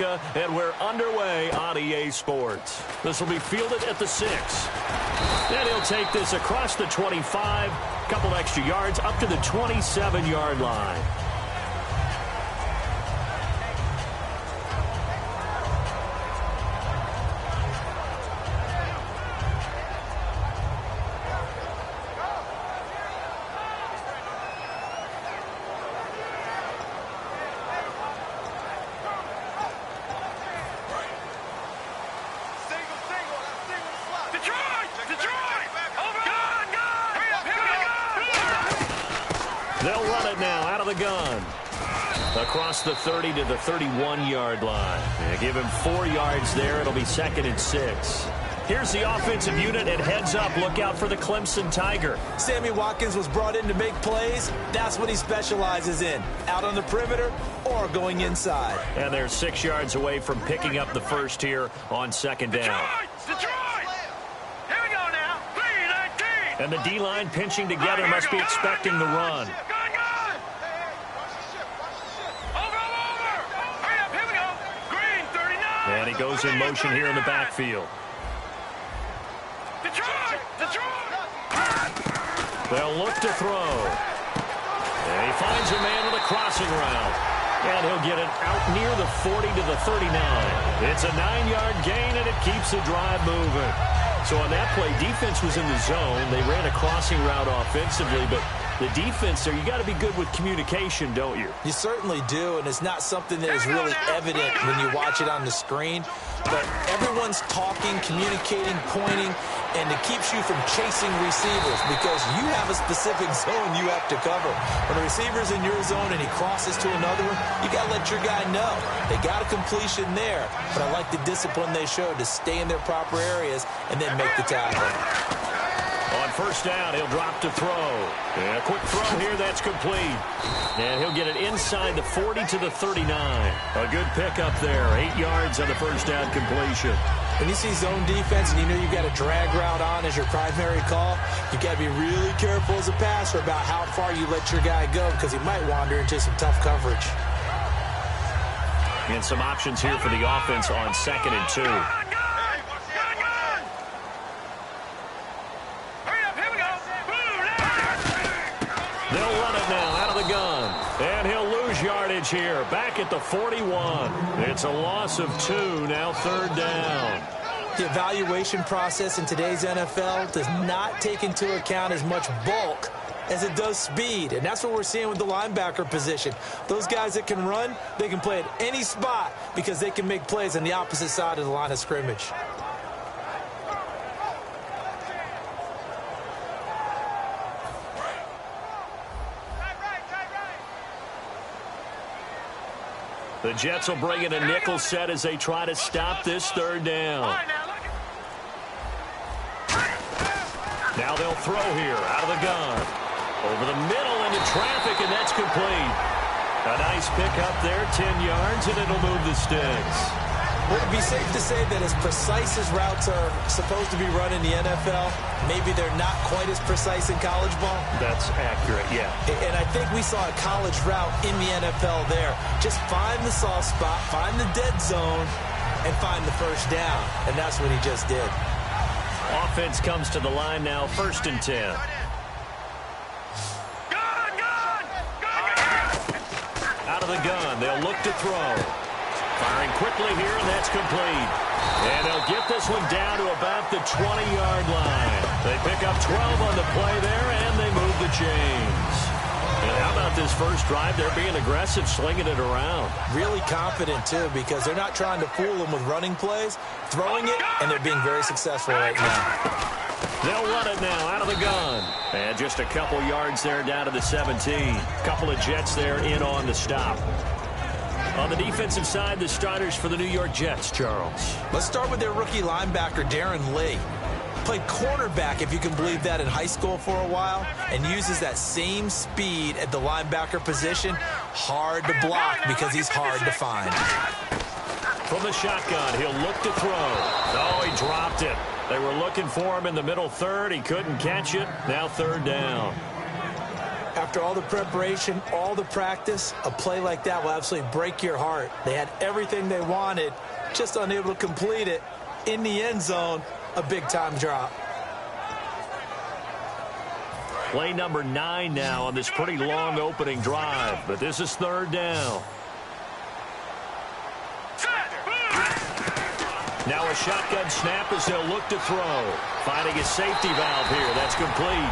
And we're underway on EA Sports. This will be fielded at the 6. And he'll take this across the 25, couple extra yards up to the 27-yard line. They'll run it now out of the gun. Across the 30 to the 31-yard line. And give him 4 yards there. It'll be 2nd and 6. Here's the offensive unit, and heads up. Look out for the Clemson Tiger. Sammy Watkins was brought in to make plays. That's what he specializes in. Out on the perimeter or going inside. And they're 6 yards away from picking up the first here on 2nd down. Detroit! Here we go now. 3-19. And the D-line pinching together must be expecting the run. And he goes in motion here in the backfield. Detroit! They'll look to throw. And he finds a man with a crossing route. And he'll get it out near the 40 to the 39. It's a 9-yard gain, and it keeps the drive moving. So on that play, defense was in the zone. They ran a crossing route offensively, but the defense there, you got to be good with communication, don't you? You certainly do, and it's not something that is really evident when you watch it on the screen. But everyone's talking, communicating, pointing, and it keeps you from chasing receivers because you have a specific zone you have to cover. When a receiver's in your zone and he crosses to another one, you got to let your guy know. They got a completion there, but I like the discipline they showed to stay in their proper areas and then make the tackle. On first down, he'll drop to throw. And a quick throw here, that's complete. And he'll get it inside the 40 to the 39. A good pickup there, 8 yards on the first down completion. When you see zone defense and you know you've got a drag route on as your primary call, you've got to be really careful as a passer about how far you let your guy go because he might wander into some tough coverage. And some options here for the offense on 2nd and 2. They'll run it now out of the gun. And he'll lose yardage here. Back at the 41. It's a loss of 2. Now 3rd down. The evaluation process in today's NFL does not take into account as much bulk as it does speed. And that's what we're seeing with the linebacker position. Those guys that can run, they can play at any spot because they can make plays on the opposite side of the line of scrimmage. The Jets will bring in a nickel set as they try to stop this 3rd down. Now they'll throw here out of the gun. Over the middle into traffic, and that's complete. A nice pickup there, 10 yards, and it'll move the sticks. Would it be safe to say that as precise as routes are supposed to be run in the NFL, maybe they're not quite as precise in college ball? That's accurate, yeah. And I think we saw a college route in the NFL there. Just find the soft spot, find the dead zone, and find the first down. And that's what he just did. Offense comes to the line now, 1st and 10. Out of the gun, they'll look to throw. Firing quickly here, and that's complete. And they'll get this one down to about the 20-yard line. They pick up 12 on the play there, and they move the chains. And how about this first drive? They're being aggressive, slinging it around. Really confident, too, because they're not trying to fool them with running plays, throwing it, and they're being very successful right now. They'll run it now out of the gun. And just a couple yards there down to the 17. Couple of Jets there in on the stop. On the defensive side, the starters for the New York Jets, Charles. Let's start with their rookie linebacker, Darren Lee. Played cornerback, if you can believe that, in high school for a while, and uses that same speed at the linebacker position. Hard to block because he's hard to find. From the shotgun, he'll look to throw. Oh, he dropped it. They were looking for him in the middle 3rd. He couldn't catch it. Now 3rd down. After all the preparation, all the practice, a play like that will absolutely break your heart. They had everything they wanted, just unable to complete it. In the end zone, a big-time drop. Play number 9 now on this pretty long opening drive, but this is third down. Now a shotgun snap as they'll look to throw. Finding a safety valve here. That's complete.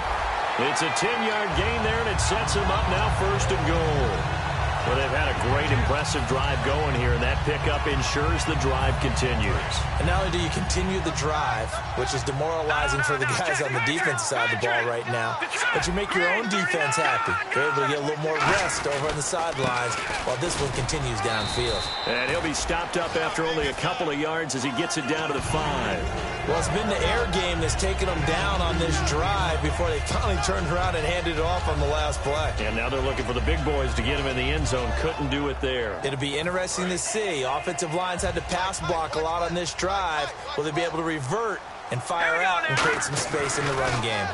It's a 10-yard gain there, and it sets them up now first and goal. Well, they've had a great, impressive drive going here, and that pickup ensures the drive continues. And not only do you continue the drive, which is demoralizing for the guys on the defensive side of the ball right now, but you make your own defense happy. They're able to get a little more rest over on the sidelines while this one continues downfield. And he'll be stopped up after only a couple of yards as he gets it down to the 5. Well, it's been the air game that's taken them down on this drive before they finally turned around and handed it off on the last play. And now they're looking for the big boys to get him in the end zone. Couldn't do it there. It'll be interesting to see. Offensive lines had to pass block a lot on this drive. Will they be able to revert and fire out and create some space in the run game?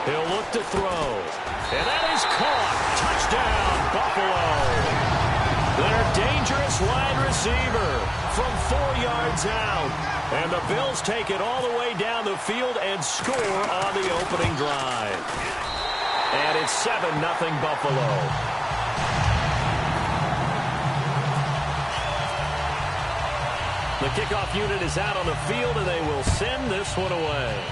He'll look to throw. And that is caught. Touchdown, Buffalo. Their dangerous wide receiver from 4 yards out. And the Bills take it all the way down the field and score on the opening drive. And it's 7-0 Buffalo. The kickoff unit is out on the field, and they will send this one away.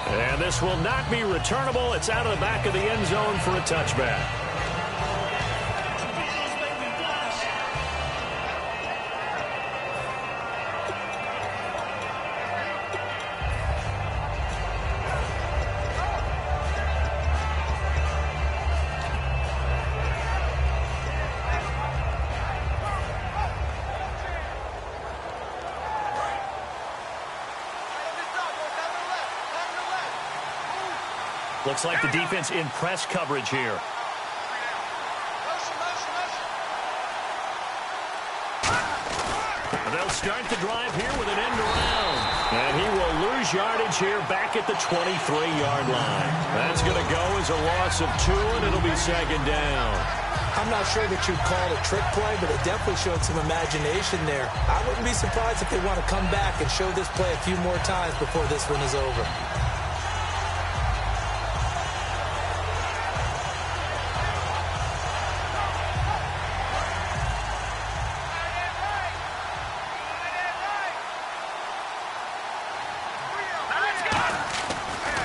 And this will not be returnable. It's out of the back of the end zone for a touchback. Looks like the defense in press coverage here. They'll start the drive here with an end around. And he will lose yardage here back at the 23-yard line. That's going to go as a loss of 2, and it'll be second down. I'm not sure that you'd call it a trick play, but it definitely showed some imagination there. I wouldn't be surprised if they want to come back and show this play a few more times before this one is over.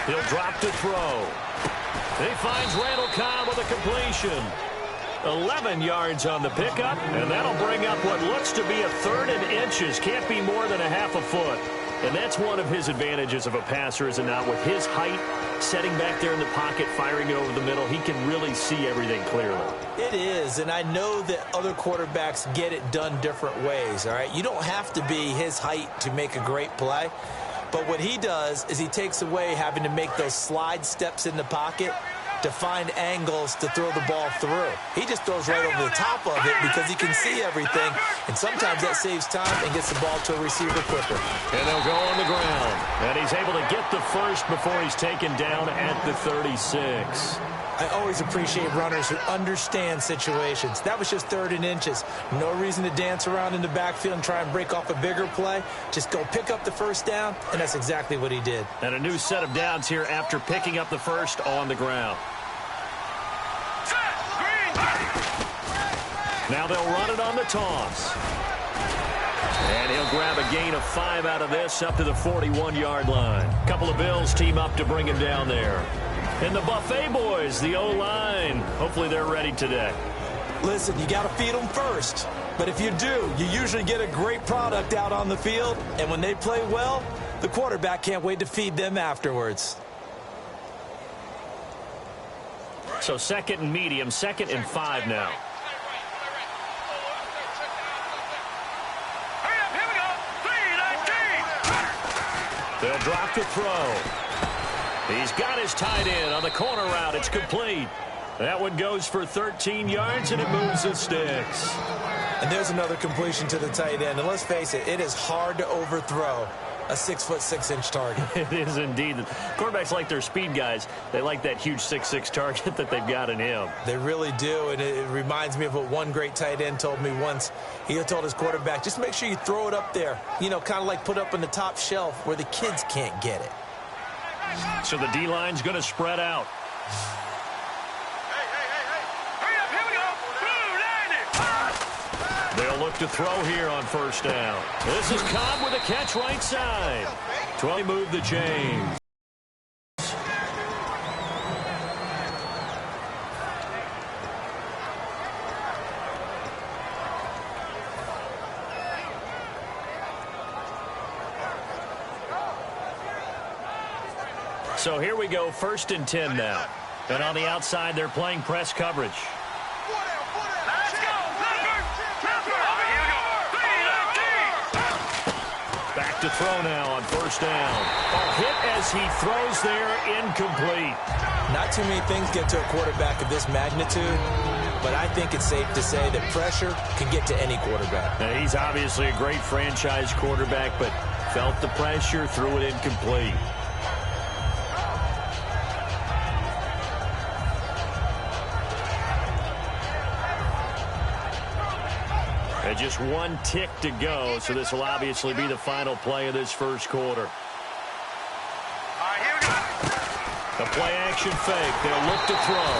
He'll drop to throw. He finds Randall Cobb with a completion. 11 yards on the pickup, and that'll bring up what looks to be a 3rd and inches. Can't be more than a half a foot. And that's one of his advantages of a passer, is it not? With his height, setting back there in the pocket, firing it over the middle, he can really see everything clearly. It is, and I know that other quarterbacks get it done different ways, all right? You don't have to be his height to make a great play. But what he does is he takes away having to make those slide steps in the pocket to find angles to throw the ball through. He just throws right over the top of it because he can see everything, and sometimes that saves time and gets the ball to a receiver quicker. And they'll go on the ground. And he's able to get the first before he's taken down at the 36. I always appreciate runners who understand situations. That was just 3rd and inches. No reason to dance around in the backfield and try and break off a bigger play. Just go pick up the first down, and that's exactly what he did. And a new set of downs here after picking up the first on the ground. Now they'll run it on the toss. And he'll grab a gain of 5 out of this up to the 41-yard line. Couple of Bills team up to bring him down there. And the Buffet boys, the O-line, hopefully they're ready today. Listen, you got to feed them first. But if you do, you usually get a great product out on the field. And when they play well, the quarterback can't wait to feed them afterwards. So 2nd and medium, 2nd and 5 now. They'll drop to throw. He's got his tight end on the corner route. It's complete. That one goes for 13 yards, and it moves the sticks. And there's another completion to the tight end. And let's face it, it is hard to overthrow. a 6'6" target. It is indeed. Quarterbacks like their speed guys. They like that huge 6'6" target that they've got in him. They really do, and it reminds me of what one great tight end told me once. He told his quarterback, just make sure you throw it up there, you know, kind of like put up on the top shelf where the kids can't get it. So the D-line's going to spread out. They'll look to throw here on first down. This is Cobb with a catch right side. 20 move the chains. So here we go, 1st and 10 now. And on the outside, they're playing press coverage. Back to throw now on first down. A hit as he throws there, incomplete. Not too many things get to a quarterback of this magnitude, but I think it's safe to say that pressure can get to any quarterback. Now, he's obviously a great franchise quarterback, but felt the pressure, threw it incomplete. And just one tick to go, so this will obviously be the final play of this first quarter. The play-action fake. They'll look to throw.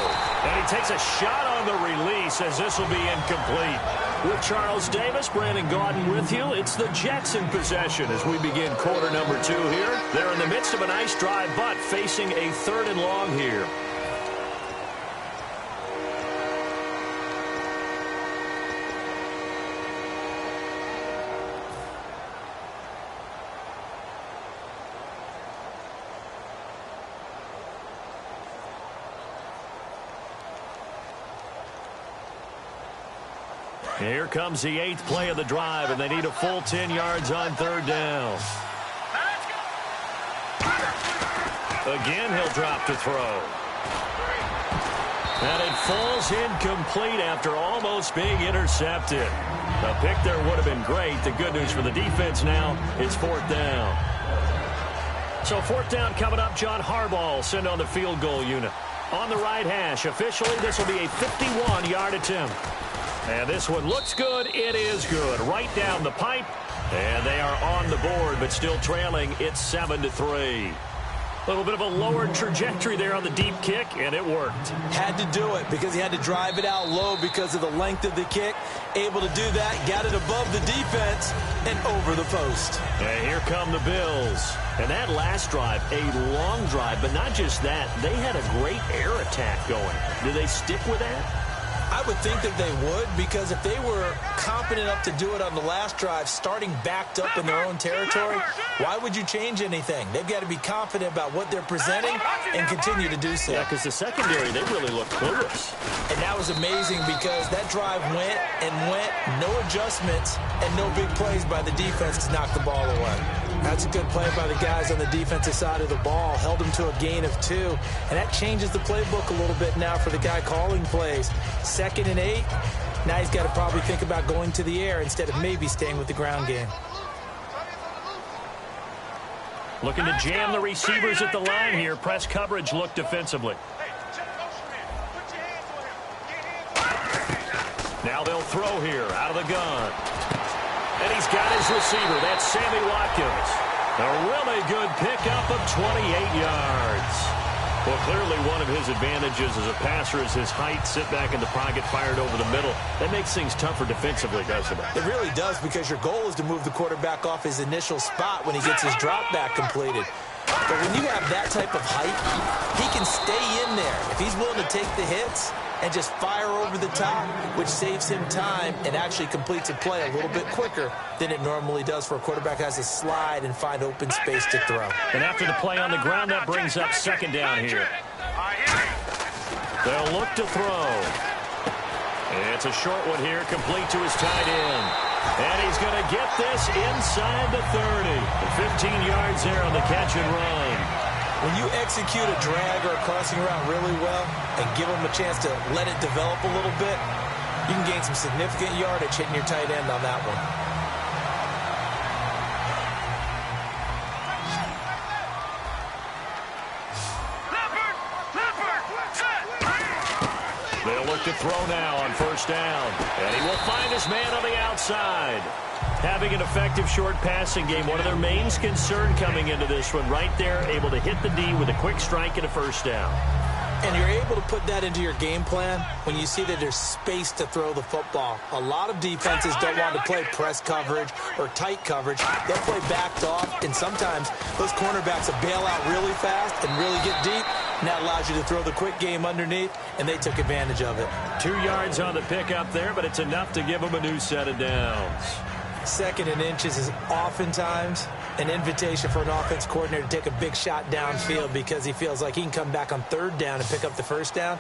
And he takes a shot on the release as this will be incomplete. With Charles Davis, Brandon Gaudin with you. It's the Jets in possession as we begin quarter number 2 here. They're in the midst of a nice drive, but facing a 3rd and long here. Here comes the 8th play of the drive, and they need a full 10 yards on 3rd down. Again, he'll drop to throw. And it falls incomplete after almost being intercepted. A pick there would have been great. The good news for the defense now, it's 4th down. So 4th down coming up. John Harbaugh will send on the field goal unit. On the right hash, officially, this will be a 51-yard attempt. And this one looks good. It is good. Right down the pipe. And they are on the board, but still trailing. It's 7-3. A little bit of a lowered trajectory there on the deep kick, and it worked. Had to do it because he had to drive it out low because of the length of the kick. Able to do that, got it above the defense and over the post. And here come the Bills. And that last drive, a long drive, but not just that. They had a great air attack going. Do they stick with that? I would think that they would, because if they were competent enough to do it on the last drive, starting backed up in their own territory, why would you change anything? They've got to be confident about what they're presenting and continue to do so. Yeah, because the secondary, they really look clueless. And that was amazing because that drive went and went, no adjustments, and no big plays by the defense to knock the ball away. That's a good play by the guys on the defensive side of the ball. Held them to a gain of 2. And that changes the playbook a little bit now for the guy calling plays. 2nd and 8. Now he's got to probably think about going to the air instead of maybe staying with the ground game. Looking to jam the receivers at the line here. Press coverage look defensively. Now they'll throw here out of the gun. And he's got his receiver. That's Sammy Watkins. A really good pickup of 28 yards. Well, clearly one of his advantages as a passer is his height. Sit back in the pocket, fired over the middle. That makes things tougher defensively, doesn't it? It really does, because your goal is to move the quarterback off his initial spot when he gets his drop back completed. But when you have that type of height, he can stay in there. If he's willing to take the hits and just fire over the top, which saves him time and actually completes a play a little bit quicker than it normally does for a quarterback has to slide and find open space to throw. And after the play on the ground, that brings up 2nd down here. They'll look to throw. It's a short one here, complete to his tight end. And he's going to get this inside the 30. 15 yards there on the catch and run. When you execute a drag or a crossing route really well and give them a chance to let it develop a little bit, you can gain some significant yardage hitting your tight end on that one. throw now on first down. And he will find his man on the outside. Having an effective short passing game, one of their main concern coming into this one, right there, able to hit the D with a quick strike and a first down. And you're able to put that into your game plan when you see that there's space to throw the football. A lot of defenses don't want to play press coverage or tight coverage. They'll play backed off, and sometimes those cornerbacks will bail out really fast and really get deep, and that allows you to throw the quick game underneath, and they took advantage of it. 2 yards on the pickup there, but it's enough to give them a new set of downs. 2nd and inches is oftentimes an invitation for an offense coordinator to take a big shot downfield because he feels like he can come back on 3rd down and pick up the first down.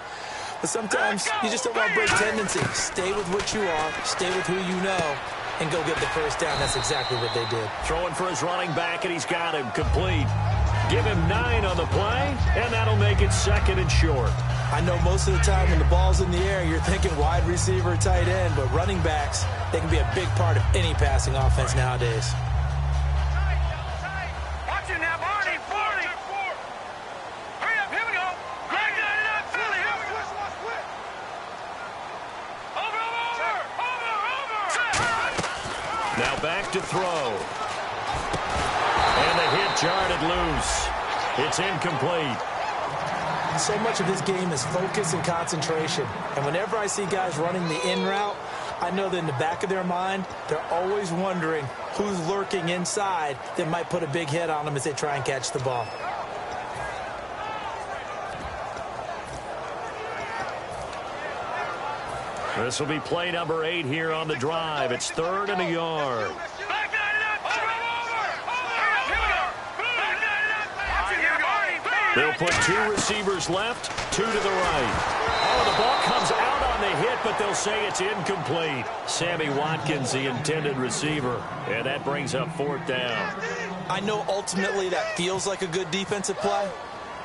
But sometimes you just don't want to break tendency. Stay with what you are, stay with who you know, and go get the first down. That's exactly what they did. Throwing for his running back, and he's got him complete. Give him 9 on the play, and that'll make it 2nd and short. I know most of the time when the ball's in the air, you're thinking wide receiver, tight end, but running backs, they can be a big part of any passing offense nowadays. Watch it now, Barney. Hurry up, here we go. Greg, Philly, here we go. Over. Now back to throw. And the hit jarred it loose. It's incomplete. So much of this game is focus and concentration. And whenever I see guys running the in route, I know that in the back of their mind, they're always wondering who's lurking inside that might put a big hit on them as they try and catch the ball. This will be play number 8 here on the drive. It's 3rd and a yard. They'll put 2 receivers left, 2 to the right. Oh, the ball comes out on the hit, but they'll say it's incomplete. Sammy Watkins, the intended receiver, and that brings up 4th down. I know ultimately that feels like a good defensive play,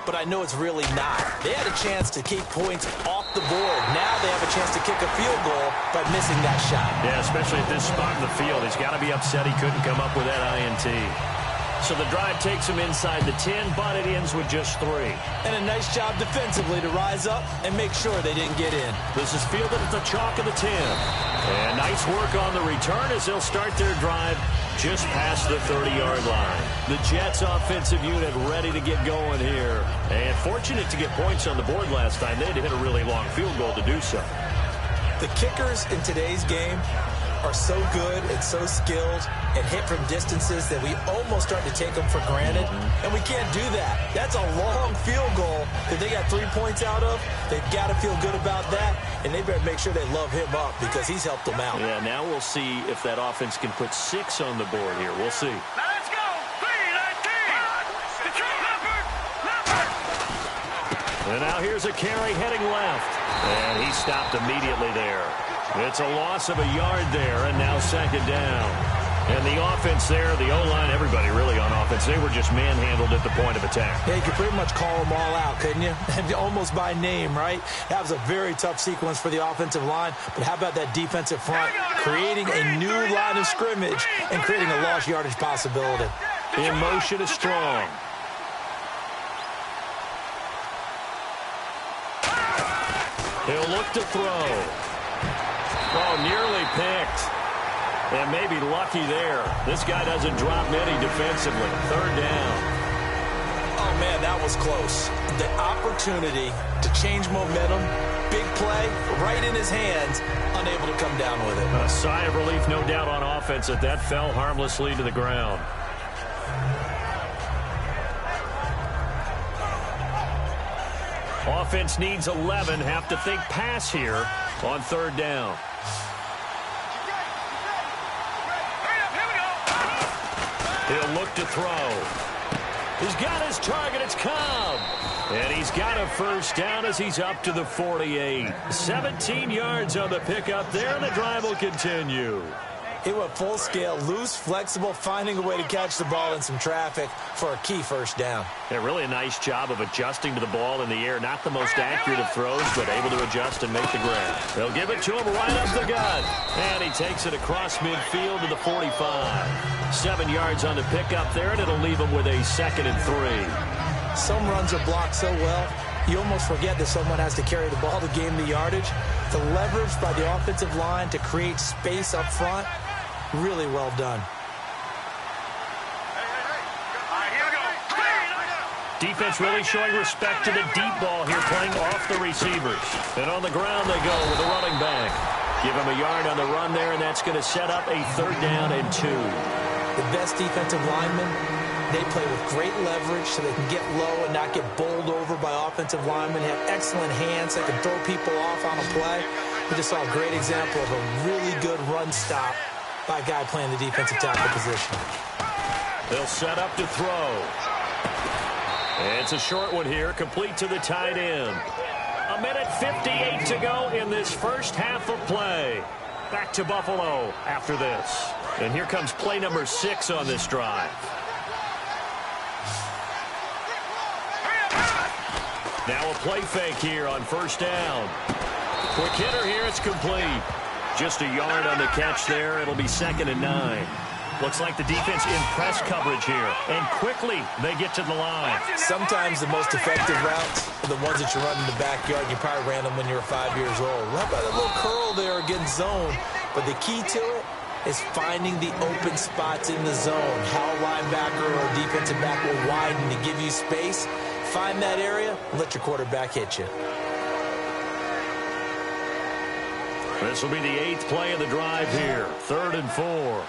but I know it's really not. They had a chance to keep points off the board. Now they have a chance to kick a field goal by missing that shot. Yeah, especially at this spot in the field. He's got to be upset he couldn't come up with that INT. So the drive takes him inside the 10, but it ends with just 3. And a nice job defensively to rise up and make sure they didn't get in. This is fielded at the chalk of the 10. And nice work on the return as they'll start their drive just past the 30-yard line. The Jets offensive unit ready to get going here. And fortunate to get points on the board last time. They had to hit a really long field goal to do so. The kickers in today's game are so good and so skilled and hit from distances that we almost start to take them for granted. And we can't do that. That's a long field goal that they got 3 points out of. They've got to feel good about that, and they better make sure they love him up because he's helped them out. Yeah, now we'll see if that offense can put 6 on the board here. We'll see. Now let's go. 3-19. Detroit Leopard. And now here's a carry heading left. And he stopped immediately there. It's a loss of a yard there, and now 2nd down. And the offense there, the O-line, everybody really on offense, they were just manhandled at the point of attack. Yeah, you could pretty much call them all out, couldn't you? Almost by name, right? That was a very tough sequence for the offensive line. But how about that defensive front creating a new line of scrimmage and creating a lost yardage possibility? In motion is strong. He'll look to throw. Oh, nearly picked. And maybe lucky there. This guy doesn't drop many defensively. 3rd down. Oh, man, that was close. The opportunity to change momentum, big play, right in his hands, unable to come down with it. A sigh of relief, no doubt, on offense that that fell harmlessly to the ground. Offense needs 11. Have to think pass here on 3rd down. He'll look to throw. He's got his target. It's Cobb. And he's got a first down as he's up to the 48. 17 yards on the pickup there, and the drive will continue. It went full scale, loose, flexible, finding a way to catch the ball in some traffic for a key first down. Yeah, really a nice job of adjusting to the ball in the air. Not the most accurate of throws, but able to adjust and make the grab. They'll give it to him right up the gut. And he takes it across midfield to the 45. 7 yards on the pickup there, and it'll leave him with a 2nd and 3. Some runs are blocked so well, you almost forget that someone has to carry the ball to gain the yardage. The leverage by the offensive line to create space up front, really well done. Defense really showing respect to the deep ball here, playing off the receivers. And on the ground they go with the running back. Give him a yard on the run there, and that's going to set up a 3rd down and 2. The best defensive linemen, they play with great leverage so they can get low and not get bowled over by offensive linemen, have excellent hands that can throw people off on a play. We just saw a great example of a really good run stop by a guy playing the defensive tackle position. They'll set up to throw. It's a short one here, complete to the tight end. 1:58 to go in this first half of play. Back to Buffalo after this. And here comes play number 6 on this drive. Now a play fake here on 1st down. Quick hitter here, it's complete. Just a yard on the catch there. It'll be 2nd and 9. Looks like the defense in press coverage here. And quickly, they get to the line. Sometimes the most effective routes are the ones that you run in the backyard. You probably ran them when you were 5 years old. How about a little curl there against zone? But the key to it is finding the open spots in the zone. How a linebacker or a defensive back will widen to give you space. Find that area and let your quarterback hit you. This will be the 8th play of the drive here. 3rd and 4.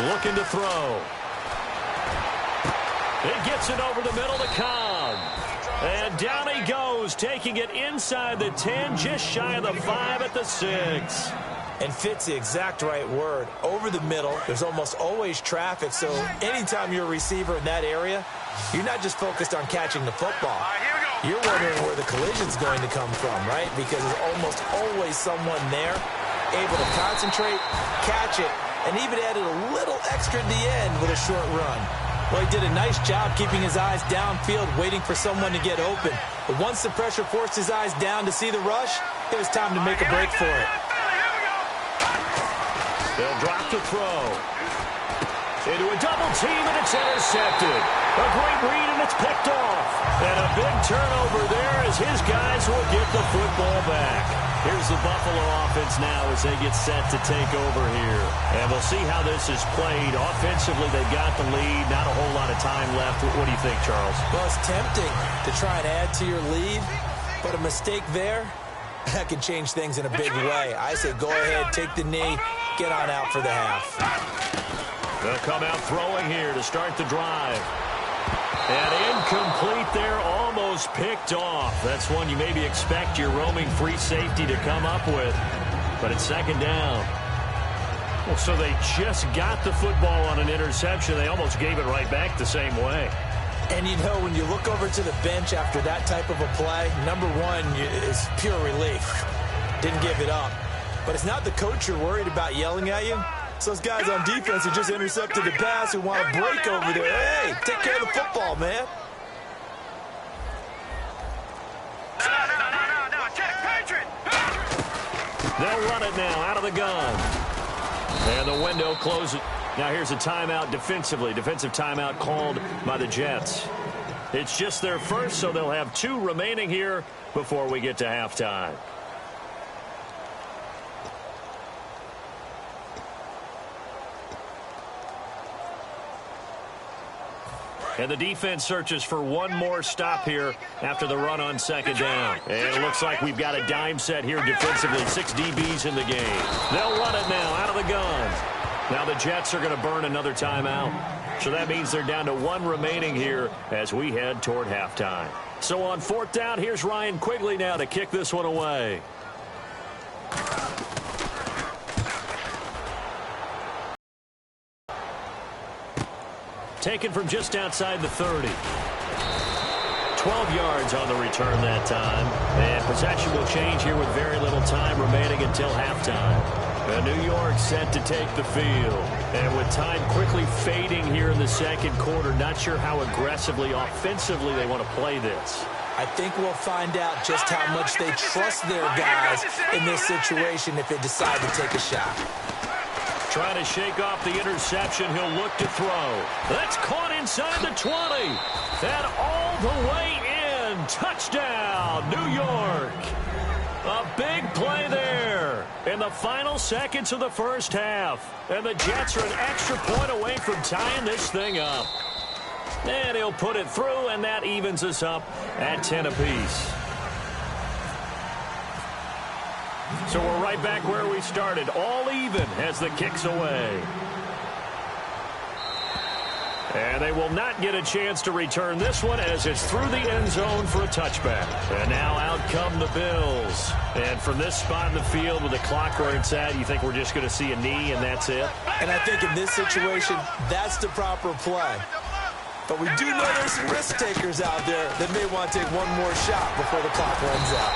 Looking to throw. He gets it over the middle to Cobb. And down he goes, taking it inside the 10, just shy of the 5 at the 6. And fits the exact right word. Over the middle, there's almost always traffic, so anytime you're a receiver in that area, you're not just focused on catching the football. You're wondering where the collision's going to come from, right? Because there's almost always someone there able to concentrate, catch it, and even added a little extra at the end with a short run. Well, he did a nice job keeping his eyes downfield, waiting for someone to get open. But once the pressure forced his eyes down to see the rush, it was time to make a break for it. They'll drop to throw. Into a double team, and it's intercepted. A great read, and it's picked off. And a big turnover there as his guys will get the football back. Here's the Buffalo offense now as they get set to take over here. And we'll see how this is played. Offensively, they've got the lead. Not a whole lot of time left. What do you think, Charles? Well, it's tempting to try and add to your lead, but a mistake there, that can change things in a big way. I say go ahead, take the knee, get on out for the half. They'll come out throwing here to start the drive. And incomplete there, almost picked off. That's one you maybe expect your roaming free safety to come up with. But it's 2nd down. Well, so they just got the football on an interception. They almost gave it right back the same way. And you know, when you look over to the bench after that type of a play, number one is pure relief. Didn't give it up. But it's not the coach you're worried about yelling at you. It's those guys on defense who just intercepted the pass who want to break over there. Hey, take care of the football, man. They'll run it now out of the gun. And the window closes. Now here's a timeout defensively. Defensive timeout called by the Jets. It's just their first, so they'll have 2 remaining here before we get to halftime. And the defense searches for one more stop here after the run on 2nd down. And it looks like we've got a dime set here defensively. 6 DBs in the game. They'll run it now out of the gun. Now the Jets are going to burn another timeout. So that means they're down to 1 remaining here as we head toward halftime. So on 4th down, here's Ryan Quigley now to kick this one away. Taken from just outside the 30. 12 yards on the return that time. And possession will change here with very little time remaining until halftime. And New York set to take the field. And with time quickly fading here in the 2nd quarter, not sure how aggressively, offensively they want to play this. I think we'll find out just how much they trust their guys in this situation if they decide to take a shot. Trying to shake off the interception. He'll look to throw. That's caught inside the 20. And all the way in. Touchdown, New York. A big play there in the final seconds of the first half. And the Jets are an extra point away from tying this thing up. And he'll put it through, and that evens us up at 10 apiece. So we're right back where we started, all even as the kick's away. And they will not get a chance to return this one as it's through the end zone for a touchback. And now out come the Bills. And from this spot in the field with the clock where it's at, you think we're just going to see a knee and that's it? And I think in this situation, that's the proper play. But we do know there's some risk takers out there that may want to take one more shot before the clock runs out.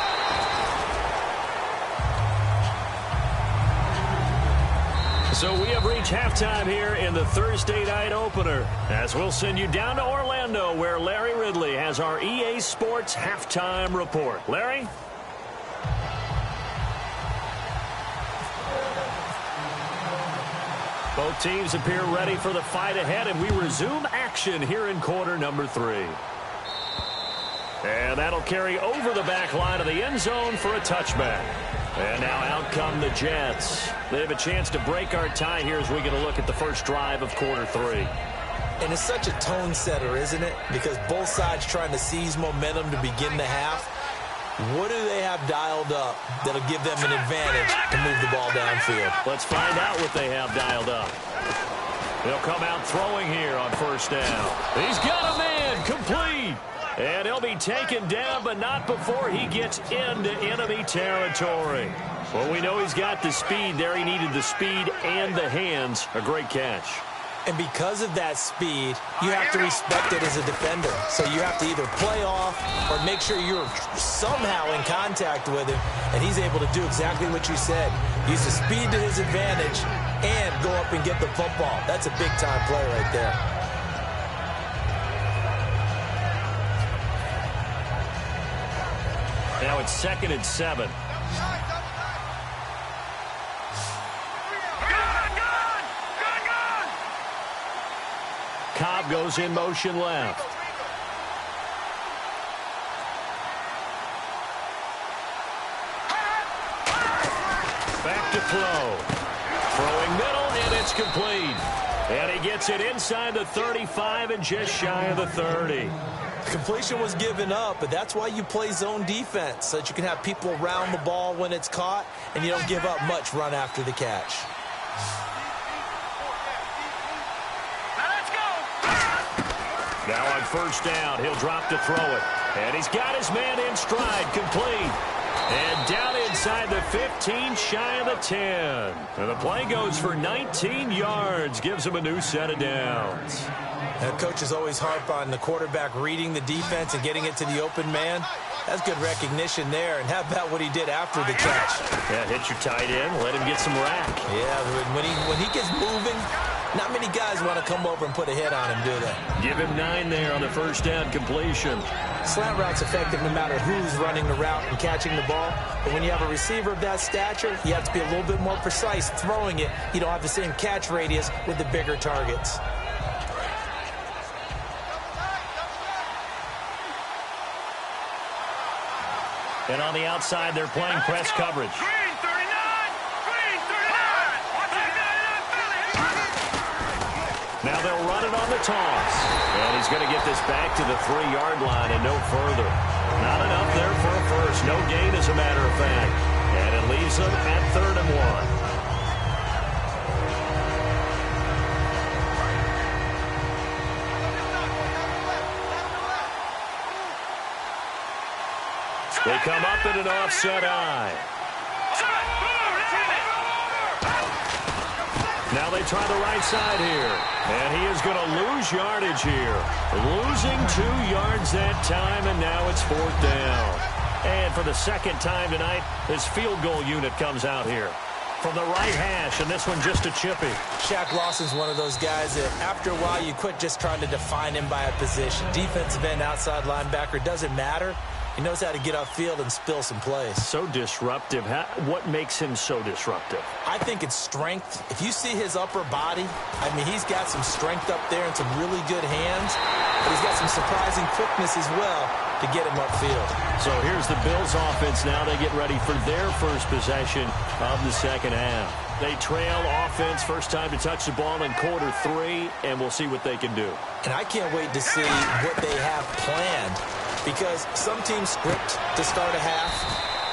So we have reached halftime here in the Thursday night opener, as we'll send you down to Orlando where Larry Ridley has our EA Sports halftime report. Larry? Both teams appear ready for the fight ahead, and we resume action here in quarter number 3. And that'll carry over the back line of the end zone for a touchback. And now out come the Jets. They have a chance to break our tie here as we get a look at the first drive of quarter 3. And it's such a tone setter, isn't it? Because both sides trying to seize momentum to begin the half. What do they have dialed up that'll give them an advantage to move the ball downfield? Let's find out what they have dialed up. They'll come out throwing here on first down. He's got a man, complete. And he'll be taken down, but not before he gets into enemy territory. Well, we know he's got the speed there. He needed the speed and the hands. A great catch. And because of that speed, you have to respect it as a defender. So you have to either play off or make sure you're somehow in contact with him, and he's able to do exactly what you said. Use the speed to his advantage and go up and get the football. That's a big-time play right there. Now it's 2nd and 7. Cobb goes in motion left. Back to throw. Throwing middle, and it's complete. And he gets it inside the 35 and just shy of the 30. Completion was given up, but that's why you play zone defense, so that you can have people around the ball when it's caught, and you don't give up much run after the catch. Now on first down, he'll drop to throw it. And he's got his man in stride, complete. And down inside the 15, shy of the 10. And the play goes for 19 yards, gives him a new set of downs. And coaches always harp on the quarterback reading the defense and getting it to the open man. That's good recognition there. And how about what he did after the catch? Yeah, hit your tight end, let him get some rack. Yeah, when he gets moving, not many guys want to come over and put a hit on him, do they? Give him 9 there on the first down completion. Slant route's effective no matter who's running the route and catching the ball. But when you have a receiver of that stature, you have to be a little bit more precise throwing it. You don't have the same catch radius with the bigger targets. And on the outside, they're playing press coverage. Green 39! Green 39! Now they'll run it on the toss. And he's going to get this back to the 3-yard line and no further. Not enough there for a first. No gain, as a matter of fact. And it leaves them at 3rd and 1. They come up in an offset eye. Now they try the right side here. And he is going to lose yardage here. Losing 2 yards that time, and now it's 4th down. And for the second time tonight, his field goal unit comes out here. From the right hash, and this one just a chippy. Shaq Lawson's one of those guys that after a while you quit just trying to define him by a position. Defensive end, outside linebacker, doesn't matter. He knows how to get upfield and spill some plays. So disruptive. What makes him so disruptive? I think it's strength. If you see his upper body, I mean, he's got some strength up there and some really good hands, but he's got some surprising quickness as well to get him upfield. So here's the Bills offense now. They get ready for their first possession of the second half. They trail offense, first time to touch the ball in quarter 3, and we'll see what they can do. And I can't wait to see what they have planned, because some teams script to start a half.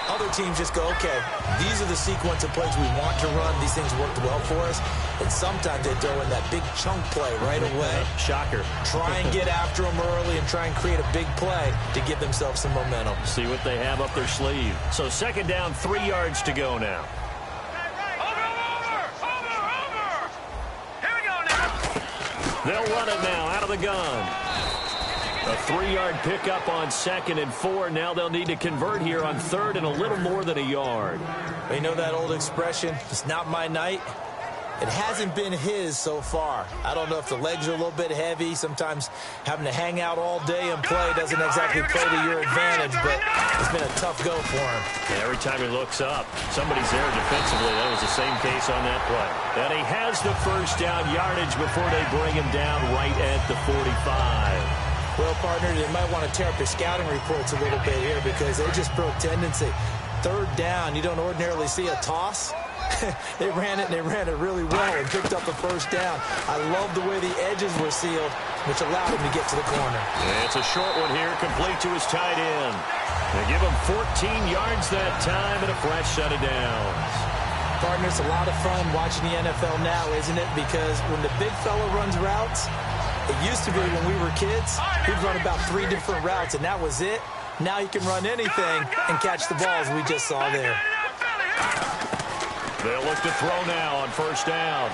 Other teams just go, okay, these are the sequence of plays we want to run. These things worked well for us. And sometimes they throw in that big chunk play right away. Shocker. Try and get after them early and try and create a big play to give themselves some momentum. See what they have up their sleeve. So second down, 3 yards to go now. They'll run it now out of the gun. A 3-yard pickup on 2nd and 4. Now they'll need to convert here on 3rd and a little more than a yard. You know that old expression, it's not my night? It hasn't been his so far. I don't know if the legs are a little bit heavy. Sometimes having to hang out all day and play doesn't exactly play to your advantage, but it's been a tough go for him. Yeah, every time he looks up, somebody's there defensively. That was the same case on that play. And he has the first down yardage before they bring him down right at the 45. Well, partner, they might want to tear up their scouting reports a little bit here, because they just broke tendency. 3rd down, you don't ordinarily see a toss. They ran it, and they ran it really well and picked up the first down. I love the way the edges were sealed, which allowed him to get to the corner. Yeah, it's a short one here, complete to his tight end. They give him 14 yards that time and a fresh set of downs. Partner, it's a lot of fun watching the NFL now, isn't it? Because when the big fella runs routes, it used to be when we were kids, he'd run about 3 different routes, and that was it. Now he can run anything and catch the balls we just saw there. They'll look to throw now on first down.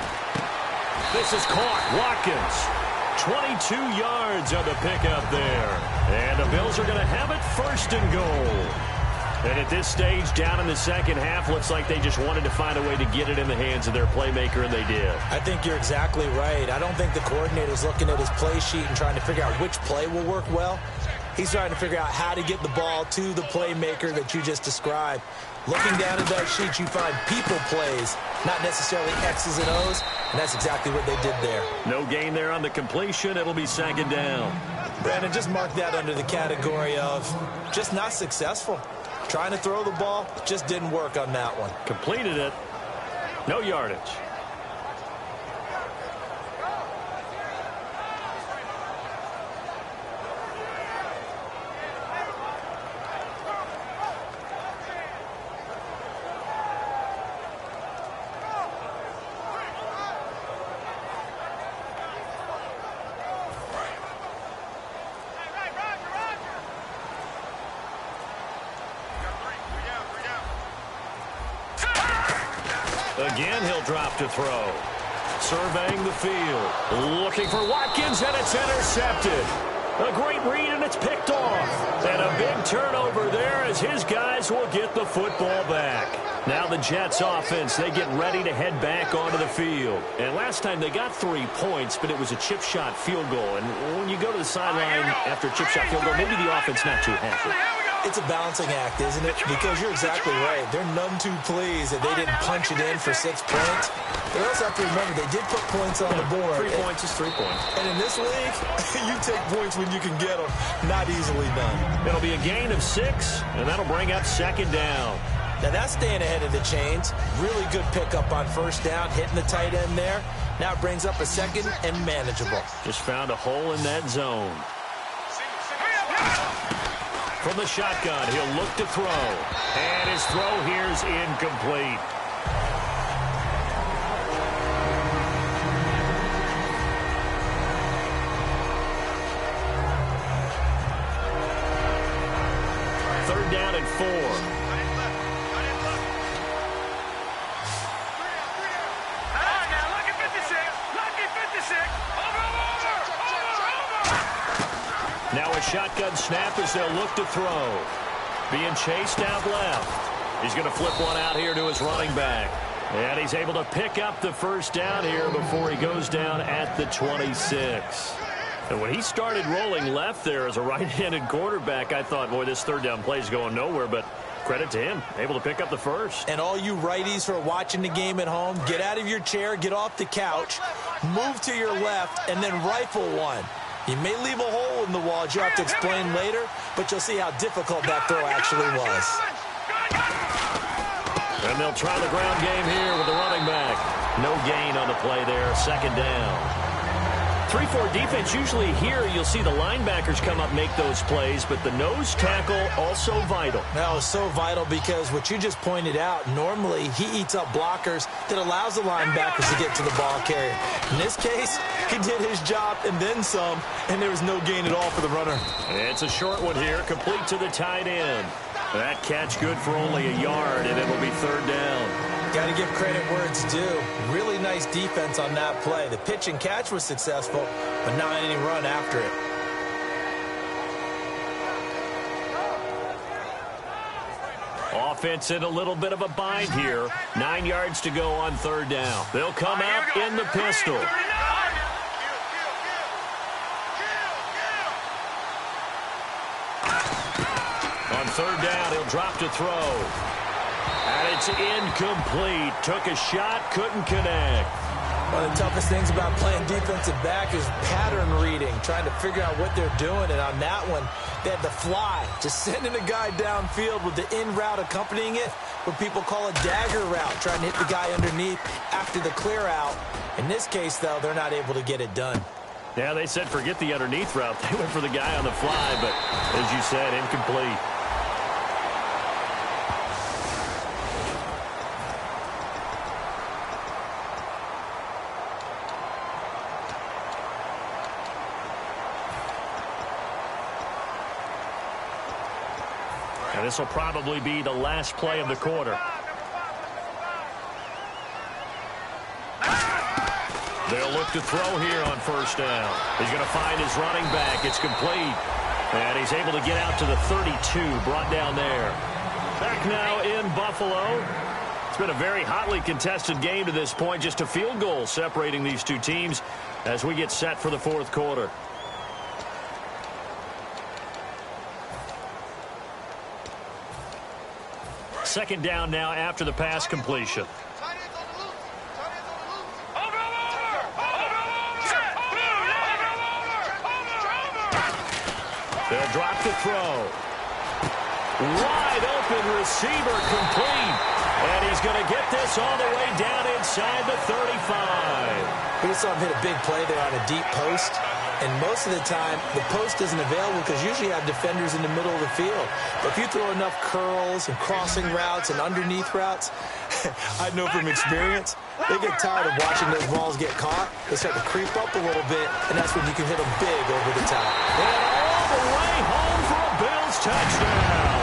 This is caught. Watkins, 22 yards on the pickup there. And the Bills are going to have it 1st and goal. And at this stage, down in the second half, looks like they just wanted to find a way to get it in the hands of their playmaker, and they did. I think you're exactly right. I don't think the coordinator's looking at his play sheet and trying to figure out which play will work well. He's trying to figure out how to get the ball to the playmaker that you just described. Looking down at that sheet, you find people plays, not necessarily X's and O's, and that's exactly what they did there. No gain there on the completion. It'll be 2nd down. Brandon, just mark that under the category of just not successful. Trying to throw the ball, just didn't work on that one. Completed it. No yardage. Again, he'll drop to throw. Surveying the field. Looking for Watkins, and it's intercepted. A great read, and it's picked off. And a big turnover there as his guys will get the football back. Now the Jets offense, they get ready to head back onto the field. And last time they got 3 points, but it was a chip shot field goal. And when you go to the sideline after a chip shot field goal, maybe the offense not too happy. It's a balancing act, isn't it? Because you're exactly right. They're none too pleased that they didn't punch it in for 6 points. They also have to remember they did put points on the board. 3 points is 3 points. And in this league, you take points when you can get them. Not easily done. It'll be a gain of 6, and that'll bring up 2nd down. Now that's staying ahead of the chains. Really good pickup on first down, hitting the tight end there. Now it brings up a 2nd and manageable. Just found a hole in that zone. From the shotgun, he'll look to throw. And his throw here's incomplete. Third down and 4. Now a shotgun snap as they'll look to throw. Being chased out left. He's going to flip one out here to his running back. And he's able to pick up the first down here before he goes down at the 26. And when he started rolling left there as a right-handed quarterback, I thought, boy, this third down play is going nowhere, but credit to him, able to pick up the first. And all you righties who are watching the game at home, get out of your chair, get off the couch, move to your left, and then rifle one. You may leave a hole in the wall, as you have to explain later, but you'll see how difficult that throw actually was. And they'll try the ground game here with the running back. No gain on the play there, second down. 3-4 defense, usually here you'll see the linebackers come up, make those plays, but the nose tackle also vital. That was so vital because what you just pointed out, normally he eats up blockers that allows the linebackers to get to the ball carrier. In this case, he did his job and then some, and there was no gain at all for the runner. It's a short one here, complete to the tight end. That catch good for only a yard, and it'll be third down. Got to give credit where it's due. Really nice defense on that play. The pitch and catch was successful, but not any run after it. Offense in a little bit of a bind here. 9 yards to go on third down. They'll come out in the pistol. On third down, he'll drop to throw. And it's incomplete. Took a shot, couldn't connect. One of the toughest things about playing defensive back is pattern reading, trying to figure out what they're doing. And on that one, they had the fly, just sending a guy downfield with the in route accompanying it, what people call a dagger route, trying to hit the guy underneath after the clear out. In this case, though, they're not able to get it done. Yeah, they said forget the underneath route. They went for the guy on the fly, but as you said, incomplete. And this will probably be the last play of the quarter. They'll look to throw here on first down. He's going to find his running back. It's complete. And he's able to get out to the 32, brought down there. Back now in Buffalo. It's been a very hotly contested game to this point. Just a field goal separating these two teams as we get set for the fourth quarter. Second down now after the pass completion. They'll drop the throw. Wide open receiver complete. And he's going to get this all the way down inside the 35. We saw him hit a big play there on a deep post. And most of the time, the post isn't available because usually you have defenders in the middle of the field. But if you throw enough curls and crossing routes and underneath routes, I know from experience, they get tired of watching those balls get caught. They start to creep up a little bit, and that's when you can hit them big over the top. And all the way home for a Bills touchdown.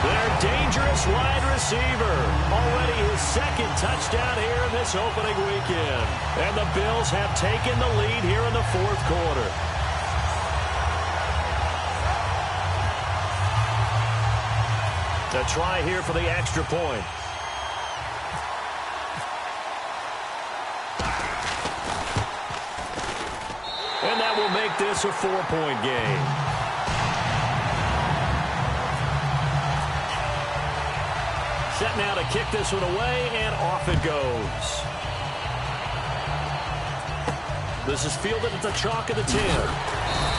Their dangerous wide receiver. Already his second touchdown here in this opening weekend. And the Bills have taken the lead here in the fourth quarter. A try here for the extra point. And that will make this a 4-point game. Set now to kick this one away, and off it goes. This is fielded at the chalk of the 10.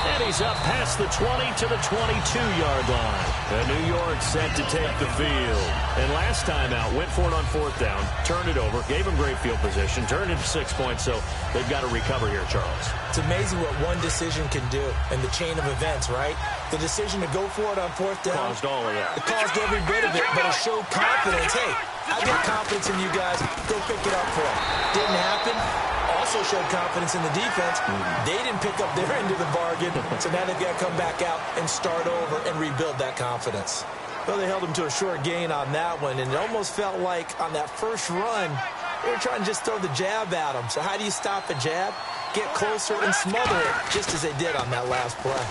And he's up past the 20 to the 22-yard line. And New York set to take the field. And last time out, went for it on fourth down, turned it over, gave him great field position, turned it to 6 points, so they've got to recover here, Charles. It's amazing what one decision can do in the chain of events, right? The decision to go for it on fourth down. Caused all of that. It caused every bit of it, but it showed confidence. Hey, I've got confidence in you guys. Go pick it up for them. Didn't happen. Also showed confidence in the defense. They didn't pick up their end of the bargain, so now they've got to come back out and start over and rebuild that confidence. Well, they held them to a short gain on that one, and it almost felt like on that first run, they were trying to just throw the jab at them. So how do you stop a jab? Get closer and smother it, just as they did on that last play.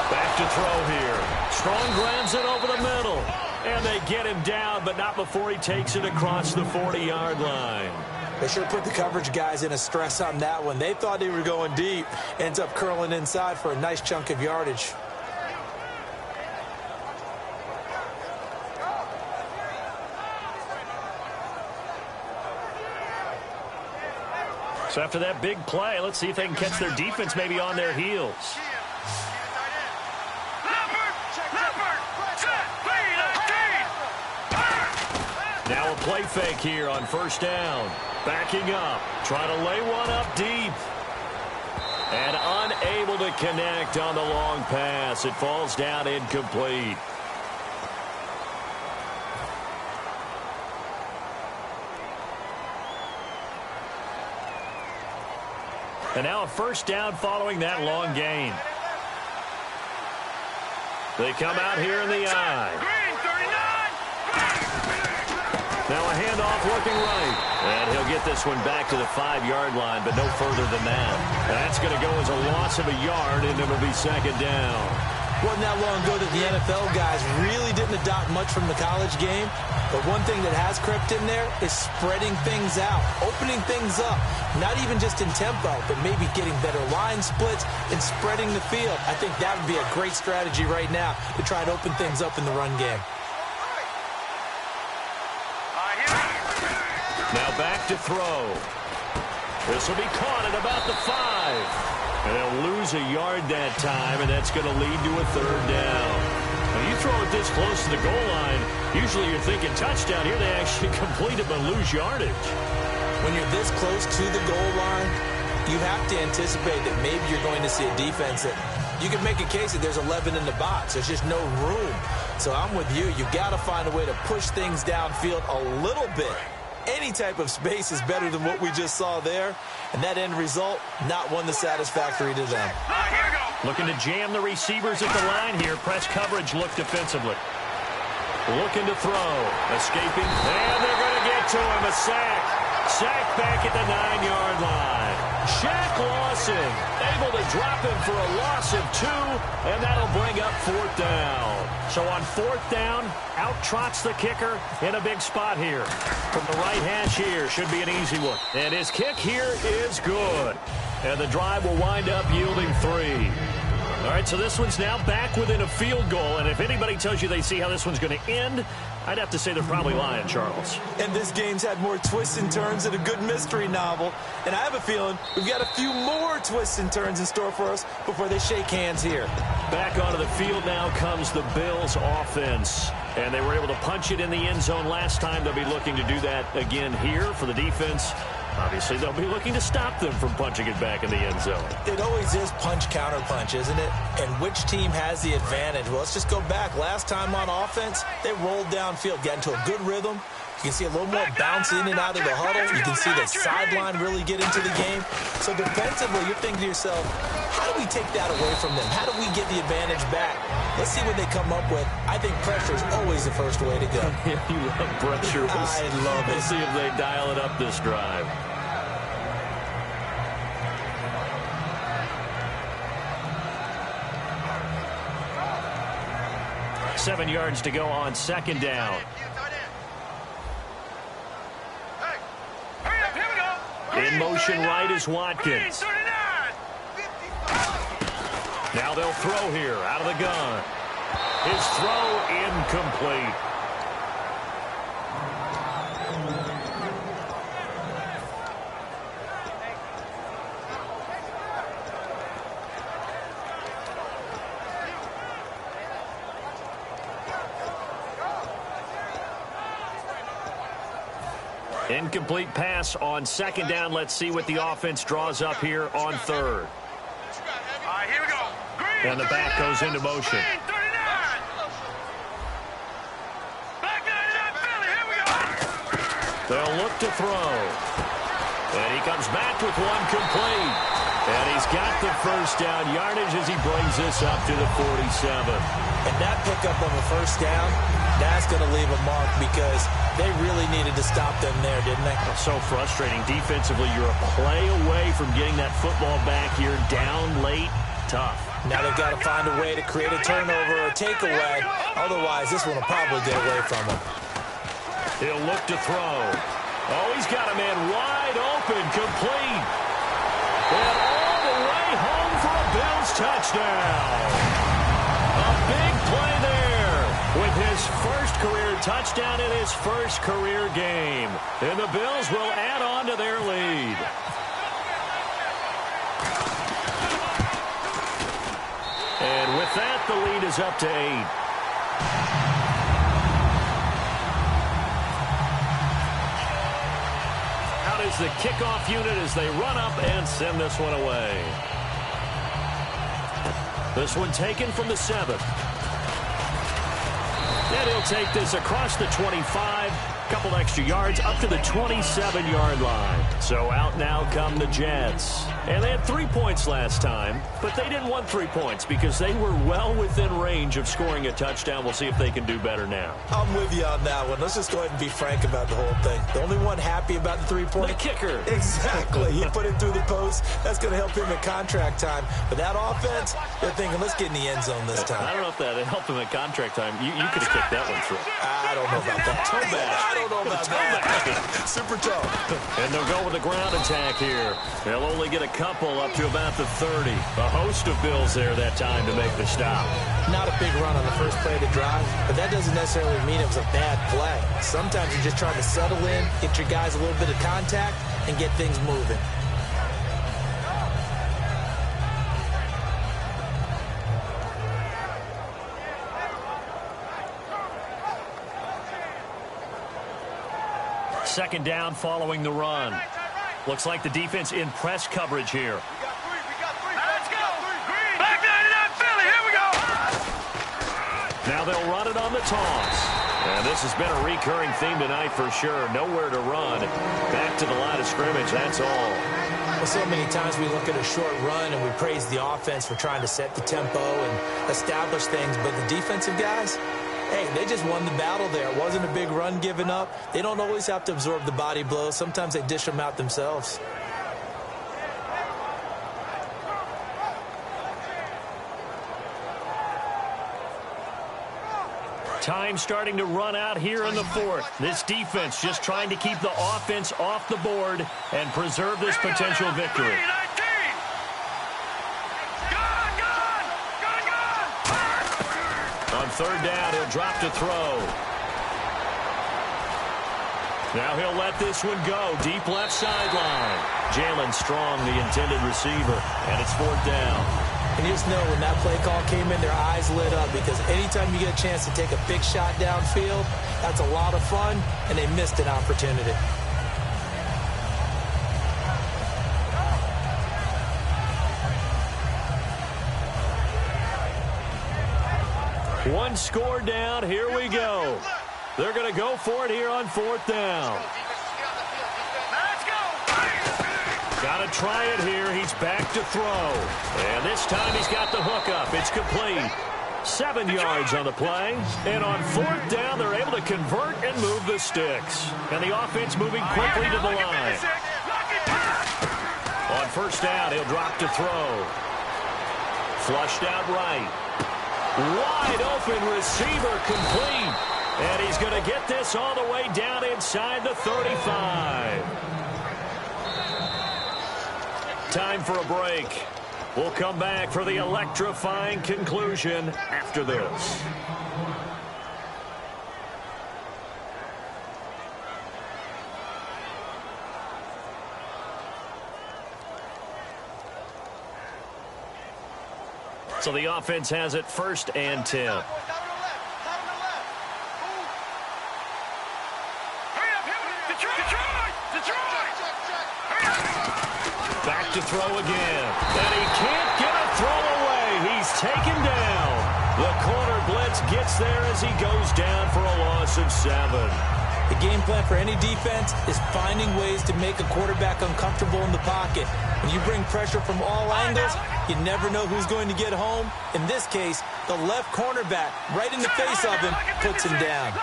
Back to throw here. Strong grabs it over the middle. And they get him down, but not before he takes it across the 40-yard line. They sure put the coverage guys in a stress on that one. They thought they were going deep. Ends up curling inside for a nice chunk of yardage. So after that big play, let's see if they can catch their defense maybe on their heels. Now a play fake here on first down. Backing up, trying to lay one up deep. And unable to connect on the long pass. It falls down incomplete. And now a first down following that long gain. They come out here in the I. Now a handoff looking right. And he'll get this one back to the 5-yard line, but no further than that. That's going to go as a loss of a yard, and it'll be second down. Wasn't that long ago that the NFL guys really didn't adopt much from the college game. But one thing that has crept in there is spreading things out, opening things up. Not even just in tempo, but maybe getting better line splits and spreading the field. I think that would be a great strategy right now to try and open things up in the run game. Now back to throw. This will be caught at about the 5. And they'll lose a yard that time, and that's going to lead to a third down. When you throw it this close to the goal line, usually you're thinking touchdown. Here they actually complete it but lose yardage. When you're this close to the goal line, you have to anticipate that maybe you're going to see a defense that you can make a case that there's 11 in the box. There's just no room. So I'm with you. You've got to find a way to push things downfield a little bit. Any type of space is better than what we just saw there. And that end result, not one that's satisfactory to them. Looking to jam the receivers at the line here. Press coverage look defensively. Looking to throw. Escaping. And they're going to get to him. A sack. Sack back at the 9-yard line. Shaq Lawson able to drop him for a loss of 2, and that'll bring up fourth down. So on fourth down, out trots the kicker in a big spot here. From the right hash here, should be an easy one. And his kick here is good. And the drive will wind up yielding 3. All right, so this one's now back within a field goal. And if anybody tells you they see how this one's going to end, I'd have to say they're probably lying, Charles. And this game's had more twists and turns than a good mystery novel. And I have a feeling we've got a few more twists and turns in store for us before they shake hands here. Back onto the field now comes the Bills offense. And they were able to punch it in the end zone last time. They'll be looking to do that again here for the defense. Obviously, they'll be looking to stop them from punching it back in the end zone. It always is punch-counter-punch, isn't it? And which team has the advantage? Well, let's just go back. Last time on offense, they rolled downfield, got into a good rhythm. You can see a little more bounce in and out of the huddle. You can see the sideline really get into the game. So defensively, you're thinking to yourself, how do we take that away from them? How do we get the advantage back? Let's see what they come up with. I think pressure is always the first way to go. You love pressure. I love it. We'll see if they dial it up this drive. Seven yards to go on second down. In motion right is Watkins. Now they'll throw here out of the gun. His throw incomplete. Incomplete pass on second down. Let's see what the offense draws up here on third. Here we go. Green, And the back goes into motion. Green, 39. Back 99, Philly. Here we go. They'll look to throw. And he comes back with one complete. And he's got the first down yardage as he brings this up to the 47. And that pickup of a first down, that's going to leave a mark because they really needed to stop them there, didn't they? So frustrating. Defensively, you're a play away from getting that football back here. Down late, tough. Now they've got to find a way to create a turnover or takeaway. Otherwise, this one will probably get away from them. He'll look to throw. Oh, he's got a man wide open, complete. And all the way home for a Bills touchdown. A big play there with his first career touchdown in his first career game. And the Bills will add on to their lead. And with that, the lead is up to 8. Is the kickoff unit as they run up and send this one away. This one taken from the 7. And he'll take this across the 25, couple extra yards up to the 27-yard line. So out now come the Jets. And they had 3 points last time, but they didn't want 3 points because they were well within range of scoring a touchdown. We'll see if they can do better now. I'm with you on that one. Let's just go ahead and be frank about the whole thing. The only one happy about the 3-point? The kicker. Exactly. He put it through the post. That's going to help him at contract time. But that offense, they're thinking, let's get in the end zone this time. I don't know if that helped him at contract time. You could have kicked that one through. I don't know about that. Toe bash. I don't know about that. Super toe. And they'll go with the ground attack here. They'll only get a couple up to about the 30. A host of Bills there that time to make the stop. Not a big run on the first play of the drive, but that doesn't necessarily mean it was a bad play. Sometimes you're just trying to settle in, get your guys a little bit of contact, and get things moving. Second down following the run. Looks like the defense in press coverage here. Let's go. Back 99 Philly. Here we go. Now they'll run it on the toss. And this has been a recurring theme tonight for sure. Nowhere to run. Back to the line of scrimmage, that's all. Well, so many times we look at a short run and we praise the offense for trying to set the tempo and establish things, but the defensive guys, hey, they just won the battle there. It wasn't a big run given up. They don't always have to absorb the body blows. Sometimes they dish them out themselves. Time starting to run out here in the 4th. This defense just trying to keep the offense off the board and preserve this potential victory. On third down, he'll drop to throw. Now he'll let this one go. Deep left sideline. Jalen Strong, the intended receiver. And it's 4th down. And you just know when that play call came in, their eyes lit up because anytime you get a chance to take a big shot downfield, that's a lot of fun, and they missed an opportunity. One score down. Here we go. They're going to go for it here on 4th down. Got to try it here. He's back to throw. And this time he's got the hook up. It's complete. 7 yards on the play. And on 4th down, they're able to convert and move the sticks. And the offense moving quickly to the line. On 1st down, he'll drop to throw. Flushed out right. Wide open receiver complete. And he's going to get this all the way down inside the 35. Time for a break. We'll come back for the electrifying conclusion after this. So the offense has it 1st and 10. Back to throw again. And he can't get a throw away. He's taken down. The corner blitz gets there as he goes down for a loss of 7. The game plan for any defense is finding ways to make a quarterback uncomfortable in the pocket. When you bring pressure from all angles, you never know who's going to get home. In this case, the left cornerback, right in the face of him, puts him down.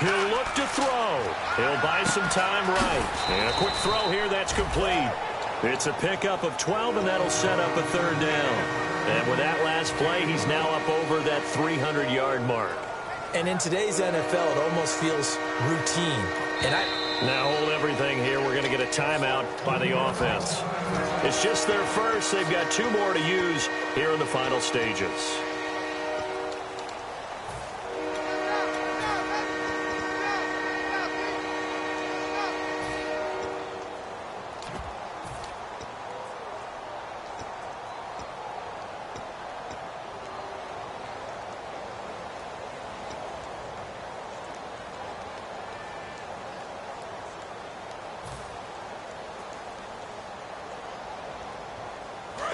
He'll look to throw. He'll buy some time right. And a quick throw here that's complete. It's a pickup of 12, and that'll set up a 3rd down. And with that last play, he's now up over that 300-yard mark. And in today's NFL, it almost feels routine. Now hold everything here. We're going to get a timeout by the offense. It's just their first. They've got 2 more to use here in the final stages.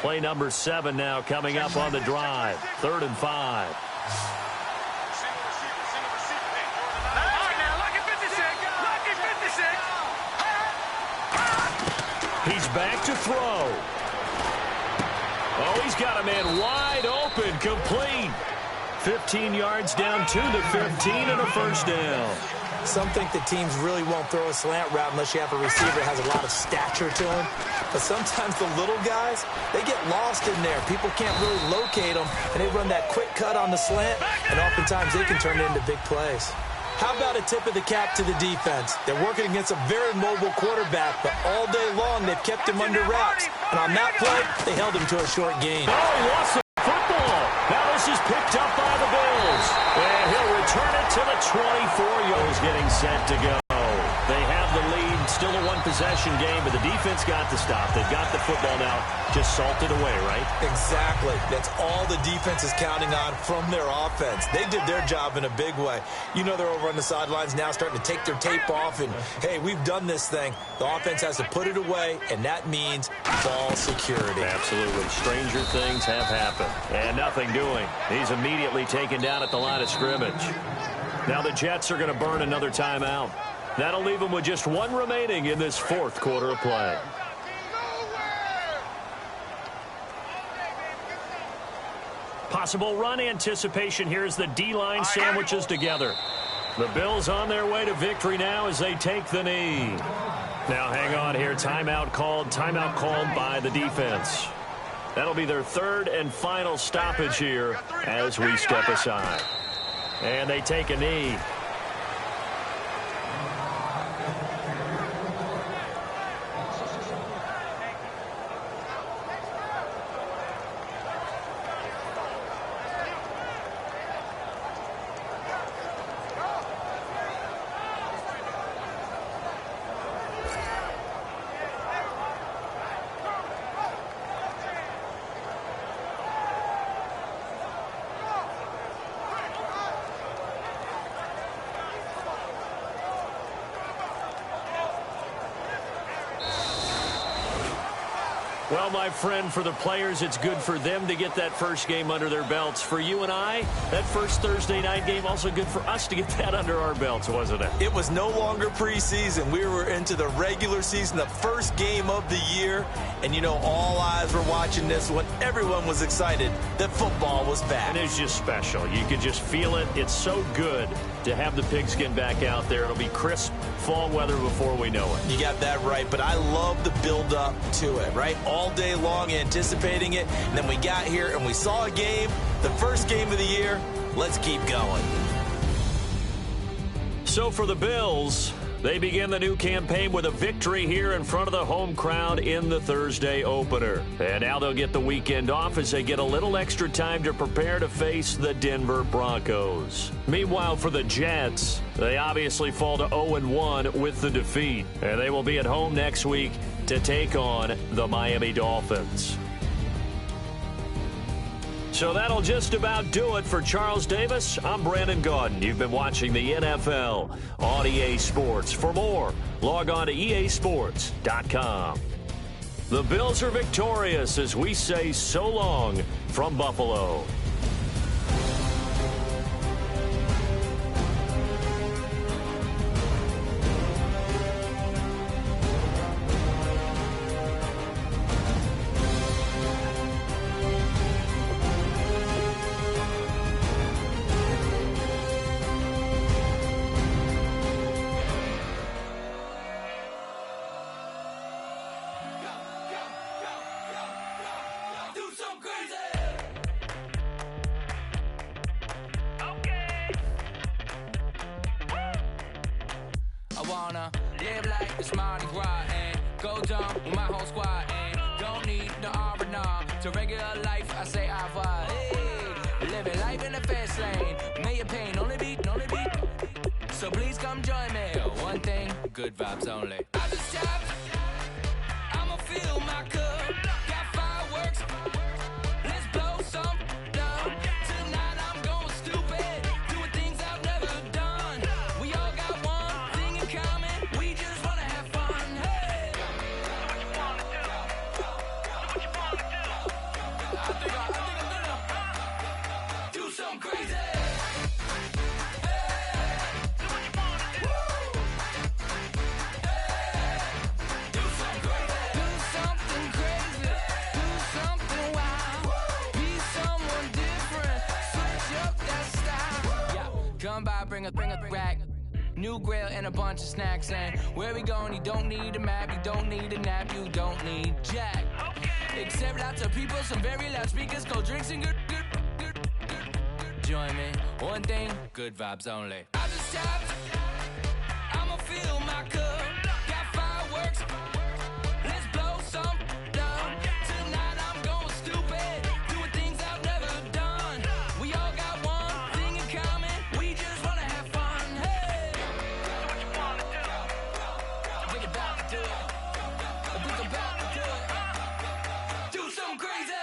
Play number 7 now coming up on the drive. 3rd and 5. He's back to throw. Oh, he's got a man wide open, complete. 15 yards down to the 15 and a first down. Some think that teams really won't throw a slant route unless you have a receiver that has a lot of stature to him. But sometimes the little guys, they get lost in there. People can't really locate them, and they run that quick cut on the slant, and oftentimes they can turn it into big plays. How about a tip of the cap to the defense? They're working against a very mobile quarterback, but all day long they've kept him under wraps. And on that play, they held him to a short gain. Oh, he lost the football. Now this is picked up by the Bills. And he'll return it to the 24-yard. Getting set to go. They have the lead. Still a one-possession game, but the defense got the stop. They've got the football now. Just salted away, right? Exactly. That's all the defense is counting on from their offense. They did their job in a big way. You know they're over on the sidelines now starting to take their tape off, and, hey, we've done this thing. The offense has to put it away, and that means ball security. Absolutely. Stranger things have happened. And nothing doing. He's immediately taken down at the line of scrimmage. Now the Jets are going to burn another timeout. That'll leave them with just 1 remaining in this 4th quarter of play. Possible run anticipation here as the D-line sandwiches together. The Bills on their way to victory now as they take the knee. Now hang on here. Timeout called by the defense. That'll be their 3rd and final stoppage here as we step aside. And they take a knee. Well, my friend, for the players, it's good for them to get that first game under their belts. For you and I, that first Thursday night game, also good for us to get that under our belts, wasn't it? It was no longer preseason. We were into the regular season, the first game of the year. And, you know, all eyes were watching this when everyone was excited that football was back. And it's just special. You could just feel it. It's so good to have the pigskin back out there. It'll be crisp fall weather before we know it. You got that right, but I love the build-up to it, right? All day long anticipating it, and then we got here and we saw a game, the first game of the year. Let's keep going. So for the Bills, they begin the new campaign with a victory here in front of the home crowd in the Thursday opener. And now they'll get the weekend off as they get a little extra time to prepare to face the Denver Broncos. Meanwhile, for the Jets, they obviously fall to 0-1 with the defeat. And they will be at home next week to take on the Miami Dolphins. So that'll just about do it for Charles Davis. I'm Brandon Gaudin. You've been watching the NFL on EA Sports. For more, log on to easports.com. The Bills are victorious as we say so long from Buffalo. I wanna live like it's Mardi Gras and go dumb with my whole squad and don't need no R&R. To regular life, I say au revoir. Hey, living life in the fast lane. May your pain only beat. So please come join me. One thing, good vibes only. I just tapped. I'ma fill my cup. Got fireworks. Let's blow some down. Tonight I'm going stupid. Doing things I've never done. We all got one thing in common. We just wanna have fun. Hey. What you wanna do? I think I'm gonna do something crazy. Come by, bring a rack. New grill and a bunch of snacks. And where we going, you don't need a map. You don't need a nap, you don't need jack. Except lots of people, some very loud speakers, cold drinks and good. Join me, one thing, good vibes only. I just tapped, I'ma fill my cup. Got fireworks, let's blow some down. Tonight I'm going stupid, doing things I've never done. We all got one thing in common. We just wanna have fun. Hey, what you wanna do? I think about to do it. I think about to do it. Do something crazy.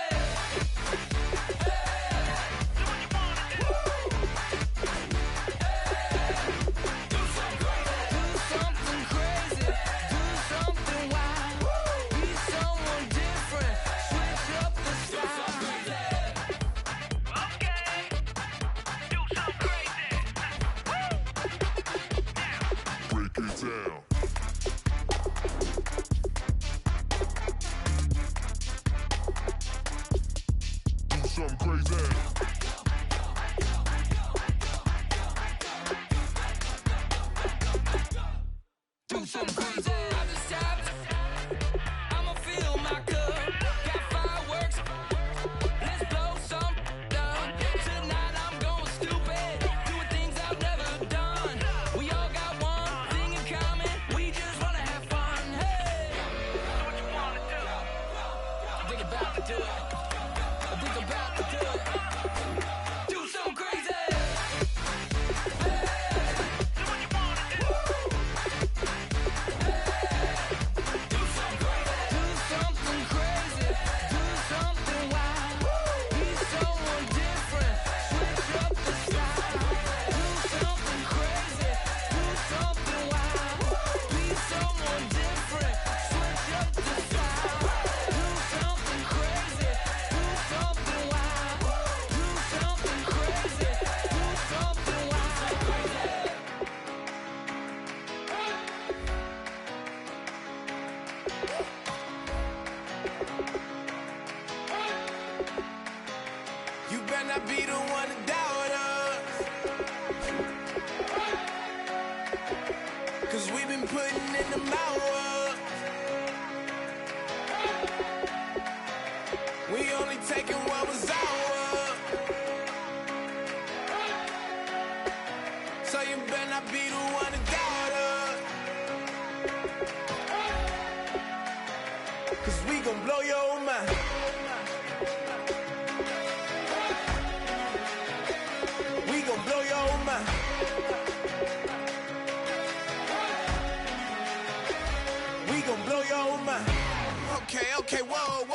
Okay, whoa.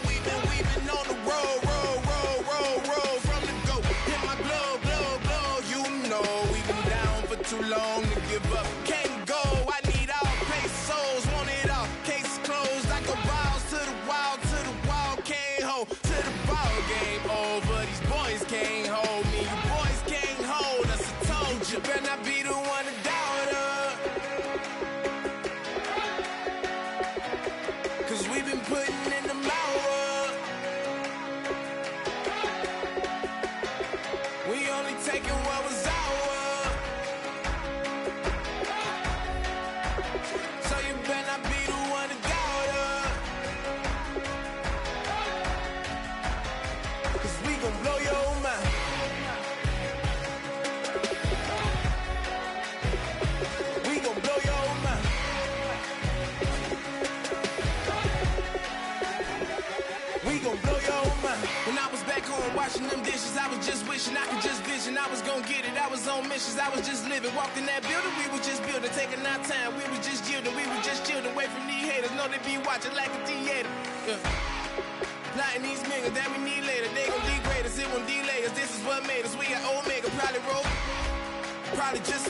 We've been on the road from the go. Hit my blow. You know we've been down for too long to give up. Can't go. I need all pesos, want it all. Case closed. I go balls to the wall. Can't hold to the ball game over. These boys can't hold me. You boys can't hold us. I told you, better not be the one to doubt us. We've been putting in the hour. We only taking what was ours. So you better not be the one to doubt us. 'Cause we gon' blow your mind. We gon' We gon' blow your mind. When I was back home washing them dishes, I was just wishing I could just vision. I was gon' get it, I was on missions, I was just living. Walked in that building, we was just building, taking our time. We was just yielding, we was just chilling away from these haters. Know they be watching like a theater. Yeah. Plotting these niggas that we need later. They gon' degrade us, it won't delay us. This is what made us. We got Omega, probably roll. Probably just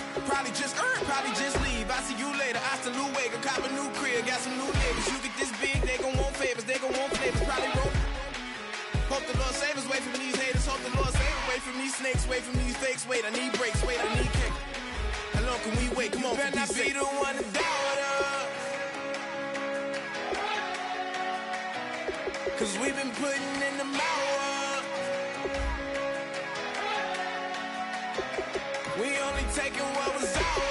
leave. I see you later. I salute Wake, cop a new crib, got some new neighbors. You get this big, they gon' want favors, they gon' want flavors. Probably roll. Hope the Lord save us, wait from these haters. Hope the Lord save us, wait from these snakes, wait from these fakes. Wait, I need breaks, wait, I need cake. How long can we wait? Come on, better not be the one to doubt us. Cause we've been putting in the hours. We only taking what was ours.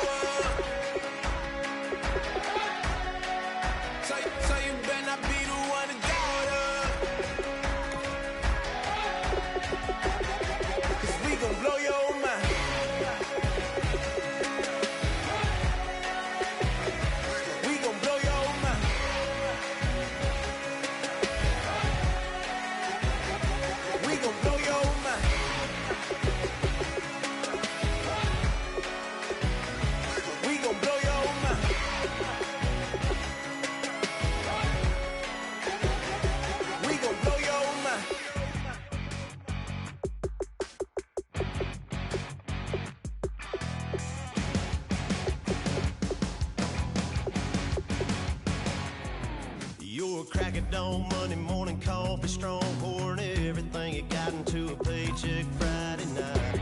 So you better not be the one to doubt us. Cause we gon' blow your mind. We gon' blow your mind. We gon' blow your mind. We gon' blow your mind. We gon' blow your mind. You're a crack at dawn, Monday morning coffee, strong, pouring everything you got into a paycheck Friday night.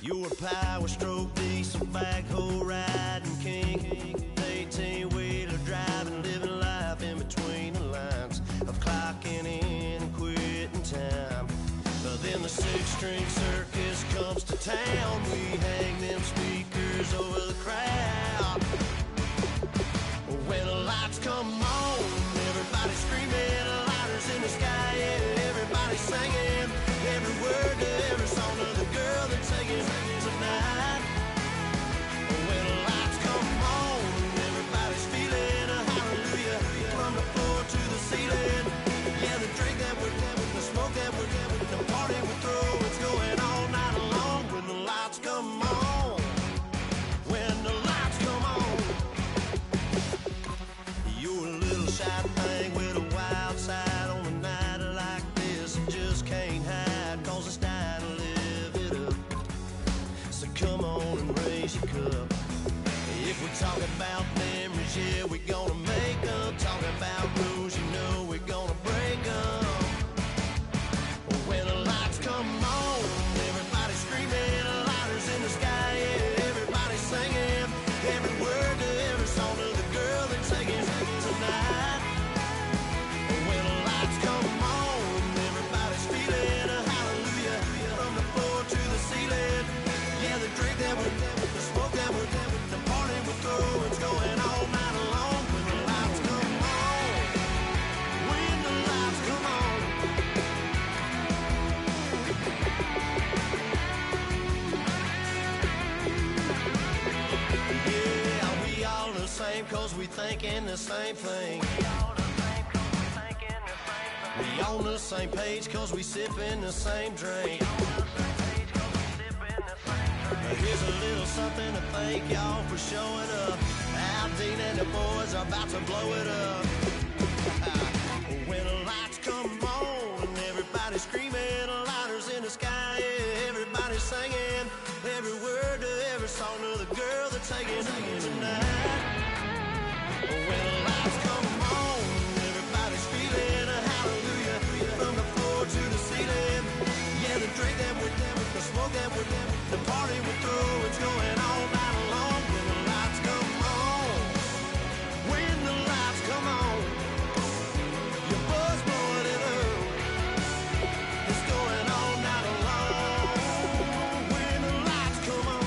You're a power stroke, diesel backhoe riding king, 18-wheeler driving, living life in between the lines of clocking in and quitting time. But then the six-string circus comes to town. We hang them speakers over the crowd. When the lights come on, everybody screaming, lighters in the sky, yeah, everybody singing every word to every song of the girl that's singing tonight. When the lights come on, everybody's feeling a hallelujah from the floor to the ceiling. Yeah, the drink that we're having, the smoke that we're having, the party we throw, it's going all night long. When the lights come on, when the lights come on. You're a little shy thing with a wild side on a night like this. You just can't hide, cause it's time to live it up. So come on and raise your cup. If we're talking about memories, yeah, we're gonna make them. Talking about rules, you know we're gonna break them. When the lights come on, everybody screaming, lighters in the sky, yeah, everybody singing every word to every song of the girl that's singing tonight. When the lights come on, everybody's feeling a hallelujah from the floor to the ceiling. Yeah, the drink that we're having, the smoke that we're having, the party we throw, it's going all night long. When the lights come on, when the lights come on. Yeah, we all the same cause we thinking the same thing. We on the same page cause we sipping the same drink. Here's a little something to thank y'all for showing up. Aldine and the boys are about to blow it up. When the lights come on, everybody screaming, lighters in the sky, yeah, everybody singing every word to every song of the girl that's singing tonight. When the lights come on, everybody's feeling a hallelujah from the floor to the ceiling. Yeah, the drink that we're having, the smoke that we're having, the party we throw, it's going all night long. When the lights come on, when the lights come on, your buzz blowing it up, it's going all night long. When the lights come on.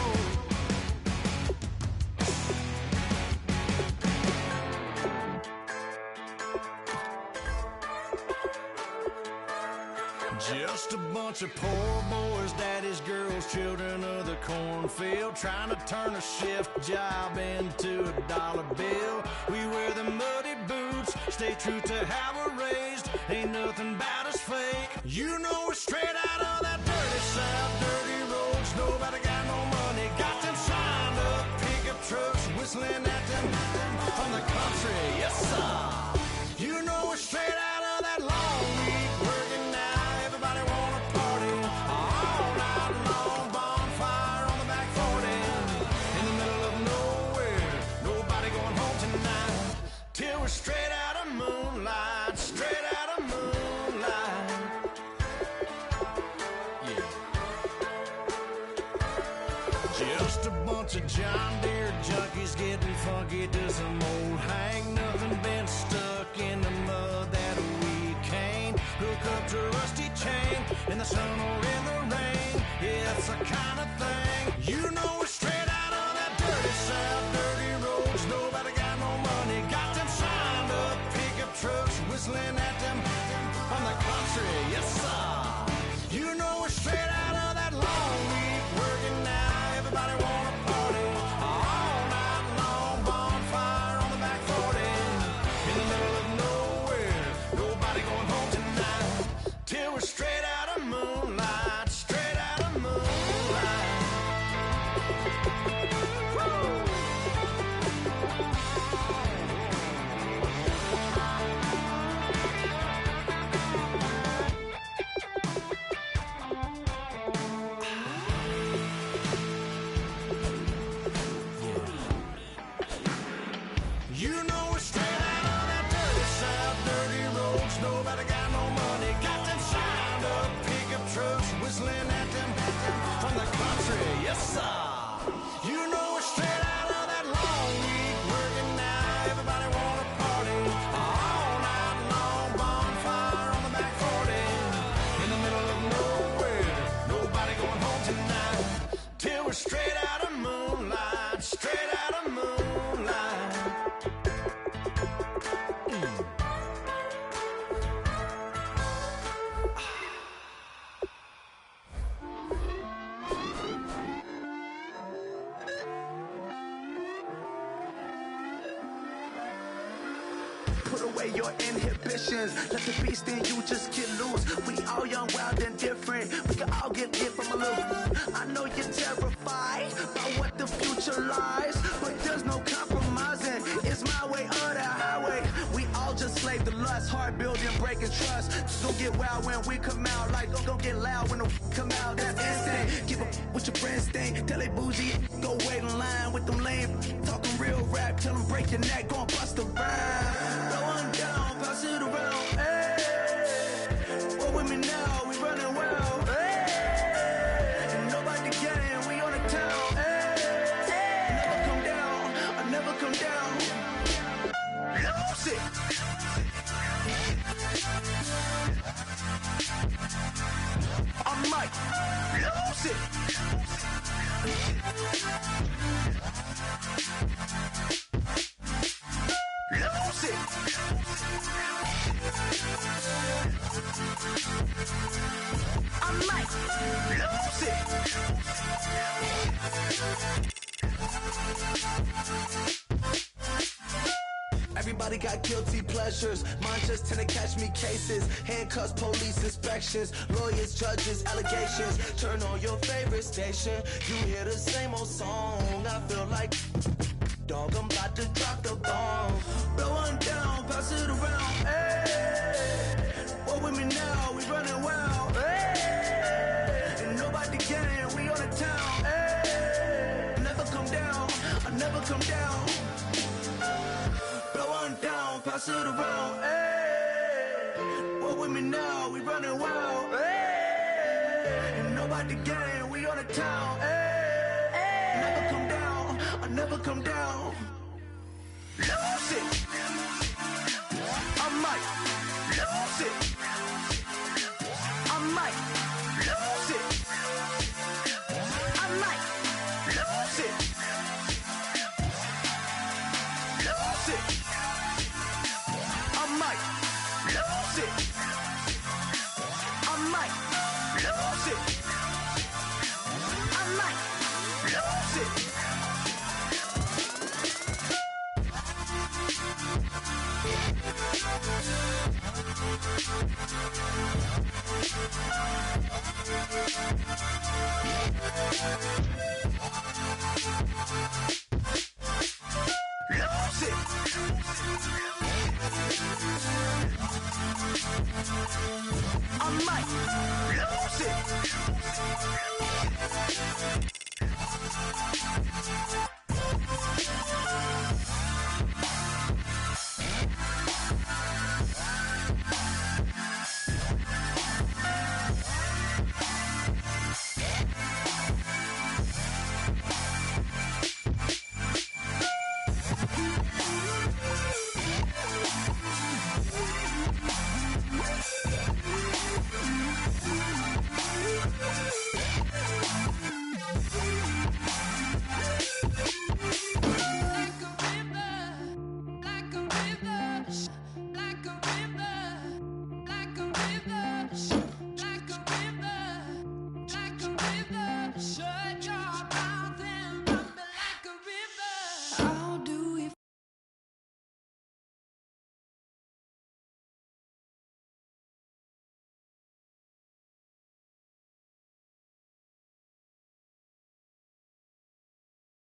Just a bunch of poor boys, daddy's girls, children of the cornfield, trying to turn a shift job into a dollar bill. We wear the muddy boots, stay true to how we're raised. You know it's straight out of that dirty South, dirty roads. Nobody got no money, got them signed up pickup trucks whistling at them from the country. Yes, sir. You know it's straight out of that long week working now. Everybody wanna party all night long. Bonfire on the back 40 in the middle of nowhere. Nobody going home tonight till we're straight out of moonlight, straight out of moonlight. Yeah. Just a bunch of John Deere junkies getting funky to some old hang. Nothing been stuck in the mud that we can't hook up to a rusty chain in the sun or in the rain. Yeah, it's the kind of thing. You know we're straight out of that dirty South, dirty roads. Nobody got no money, got them signed up pickup trucks whistling at them from the country. Yes, sir. You know we're straight out of that long week working now. Everybody wanna party all night long. Bonfire on the back 40 in the middle of nowhere. Nobody going home tonight till we're straight out of moonlight, straight out of moonlight. Woo! You know we're straight out of that dirty South, dirty roads. Nobody got no money, got them signed up pickup trucks whistling at them from the country. Yes, sir. You know we're straight out of that long week working now. Everybody wanna party all night long. Bonfire on the back 40 in the middle of nowhere. Nobody going home tonight till we're straight out of moonlight, straight out of moonlight. Put away your inhibitions. Let the beast in you just get loose. We all young, wild, and different. We can all get hit from a little. I know you're terrified by what the future lies, but there's no compromising. It's my way or the highway. We all just slave to lust, hard building, breaking trust. Don't get wild when we come out. Like don't get loud when the come out. That's instant. Give up what your friends think. Tell they bougie, go wait in line with them lame. Talking real rap, tell them break your neck, gon' bust a rhyme. Going down, pass it around, hey. What with me now, we running wild, hey. And nobody getting, we on the town, hey. Never come down, I never come down. Lose it. I might lose it. Lose it. I might lose it. Everybody got guilty pleasures. Mine just tend to catch me cases. Handcuffs, police inspections, lawyers, judges, allegations. Turn on your favorite station. You hear the same old song. I feel like dog, I'm about to drop the bomb. Blow one down, pass it around. Hey, what with me now? We running wild. Hey, and nobody getting. We on the town. Hey, never come down. I never come down. Blow one down, pass it around. Hey, what with me now? We running wild. Hey, and nobody getting. We on the town. Hey, never come down. I never come down. Lose it. I might lose it. I might lose it. I might lose it. Lose it. I might lose it. I might lose it. I might lose it. Like a river,